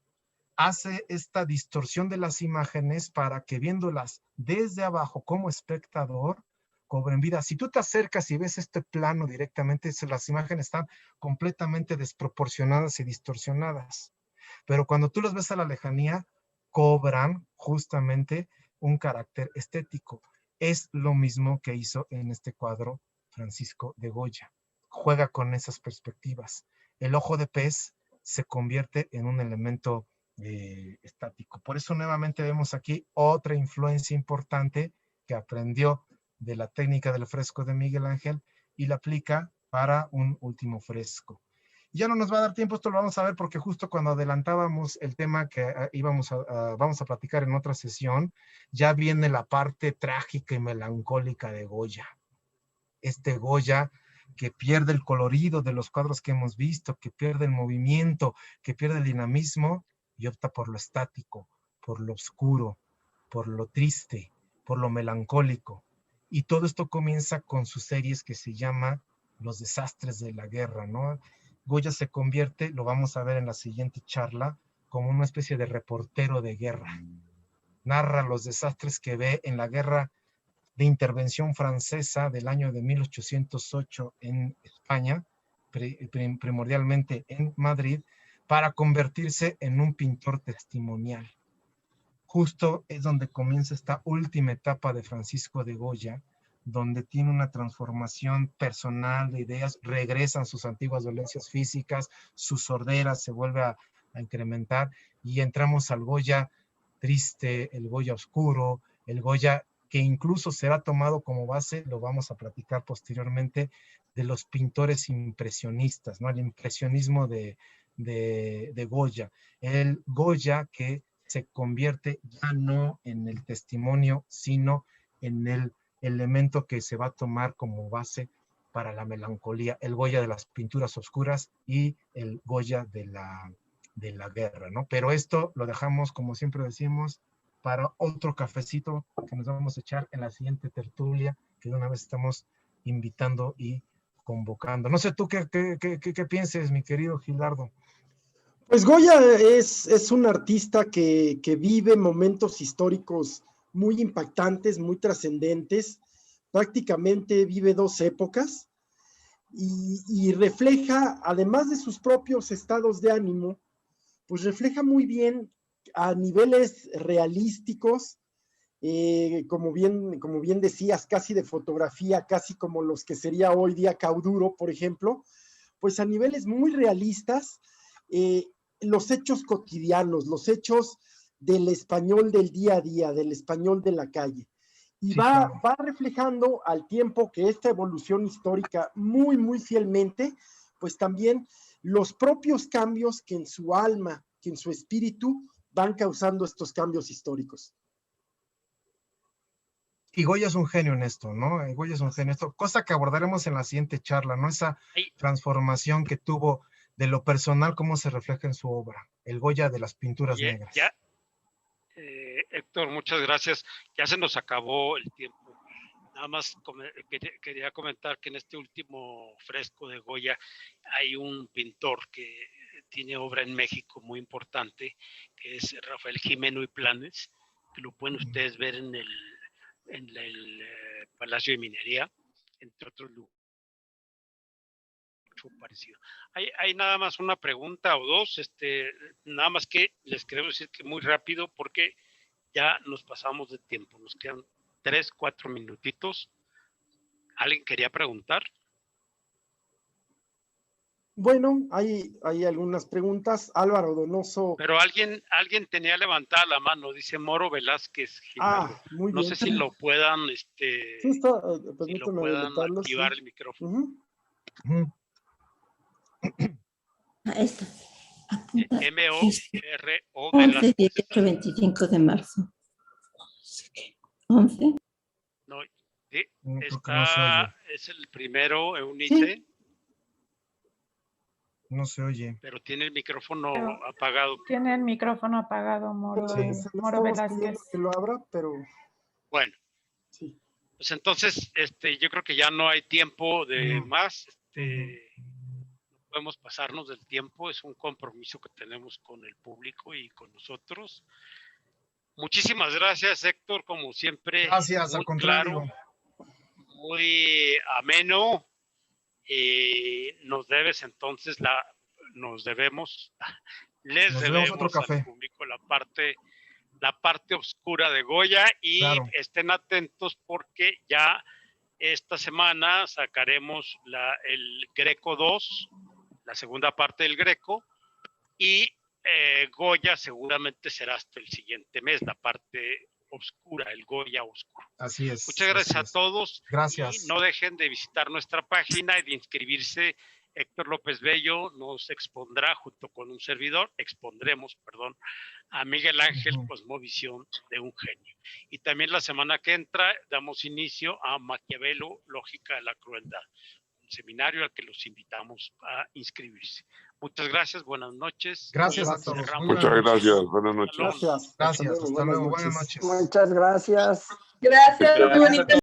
hace esta distorsión de las imágenes para que viéndolas desde abajo como espectador, cobren vida. Si tú te acercas y ves este plano directamente, las imágenes están completamente desproporcionadas y distorsionadas. Pero cuando tú los ves a la lejanía, cobran justamente un carácter estético. Es lo mismo que hizo en este cuadro Francisco de Goya. Juega con esas perspectivas. El ojo de pez se convierte en un elemento estático. Por eso nuevamente vemos aquí otra influencia importante que aprendió de la técnica del fresco de Miguel Ángel y la aplica para un último fresco. Ya no nos va a dar tiempo, esto lo vamos a ver porque justo cuando adelantábamos el tema que vamos a platicar en otra sesión, ya viene la parte trágica y melancólica de Goya. Este Goya que pierde el colorido de los cuadros que hemos visto, que pierde el movimiento, que pierde el dinamismo y opta por lo estático, por lo oscuro, por lo triste, por lo melancólico. Y todo esto comienza con sus series que se llama Los desastres de la guerra, ¿no? Goya se convierte, lo vamos a ver en la siguiente charla, como una especie de reportero de guerra. Narra los desastres que ve en la guerra de intervención francesa del año de 1808 en España, primordialmente en Madrid, para convertirse en un pintor testimonial. Justo es donde comienza esta última etapa de Francisco de Goya, donde tiene una transformación personal de ideas, regresan sus antiguas dolencias físicas, su sordera se vuelve a incrementar y entramos al Goya triste, el Goya oscuro, el Goya que incluso será tomado como base, lo vamos a platicar posteriormente, de los pintores impresionistas, ¿no? El impresionismo de Goya. El Goya que se convierte ya no en el testimonio, sino en el elemento que se va a tomar como base para la melancolía, el Goya de las pinturas oscuras y el Goya de la guerra, ¿no? Pero esto lo dejamos, como siempre decimos, para otro cafecito que nos vamos a echar en la siguiente tertulia, que de una vez estamos invitando y convocando. No sé tú qué pienses, mi querido Gilardo. Pues Goya es un artista que vive momentos históricos muy impactantes, muy trascendentes. Prácticamente vive dos épocas y refleja, además de sus propios estados de ánimo, pues refleja muy bien a niveles realísticos, como bien decías, casi de fotografía, casi como los que sería hoy día Cauduro, por ejemplo, pues a niveles muy realistas, los hechos cotidianos, los hechos del español del día a día, del español de la calle. y Sí, va, claro. va reflejando al tiempo que esta evolución histórica muy, muy fielmente, pues también los propios cambios que en su alma, que en su espíritu van causando estos cambios históricos. Y Goya es un genio en esto, ¿no? Goya es un genio en esto, cosa que abordaremos en la siguiente charla, ¿no? Esa Ay, transformación que tuvo de lo personal, cómo se refleja en su obra, el Goya de las pinturas oye, ya, negras. Héctor, muchas gracias. Ya se nos acabó el tiempo. Nada más quería comentar que en este último fresco de Goya hay un pintor que tiene obra en México muy importante, que es Rafael Jimeno y Planes, que lo pueden ustedes ver en el Palacio de Minería, entre otros lugares. Parecido. Hay nada más una pregunta o dos, nada más que les queremos decir que muy rápido porque ya nos pasamos de tiempo, nos quedan 3-4 minutitos. ¿Alguien quería preguntar? Bueno, hay algunas preguntas. Álvaro Donoso. Pero alguien tenía levantada la mano, dice Moro Velázquez Gimeno. Muy No bien. sé si lo puedan, Sí, está, si lo permítame puedan habilitarlo, activar sí. el micrófono. Esta. Apunta. M-O-R-O 11, Velázquez. 18, 25 de marzo. 11. No, No, creo que no se oye. es el primero, Eunice. Sí. No se oye. Pero tiene el micrófono Pero apagado. tiene el micrófono apagado, Moro, Sí. Se lo Moro estamos Velázquez. pidiendo que lo abra, pero Bueno, sí. pues entonces, yo creo que ya no hay tiempo de No. más. No podemos pasarnos del tiempo. Es un compromiso que tenemos con el público y con nosotros. Muchísimas gracias, Héctor, como siempre. Gracias, muy al contrario. claro, muy ameno. Nos debes entonces les debemos otro café. al público la parte oscura de Goya y Claro. estén atentos porque ya esta semana sacaremos el Greco 2, la segunda parte del Greco, y Goya seguramente será hasta el siguiente mes, la parte oscura, el Goya oscuro. Así es. Muchas gracias a todos. Gracias. Y no dejen de visitar nuestra página y de inscribirse. Héctor López Bello nos expondremos, a Miguel Ángel Cosmovisión de un genio. Y también la semana que entra damos inicio a Maquiavelo, Lógica de la Crueldad, un seminario al que los invitamos a inscribirse. Muchas gracias, buenas noches. Gracias a todos. Muchas gracias, buenas noches. Gracias. Gracias, hasta luego, buenas noches. Muchas gracias. Gracias, muy bonito.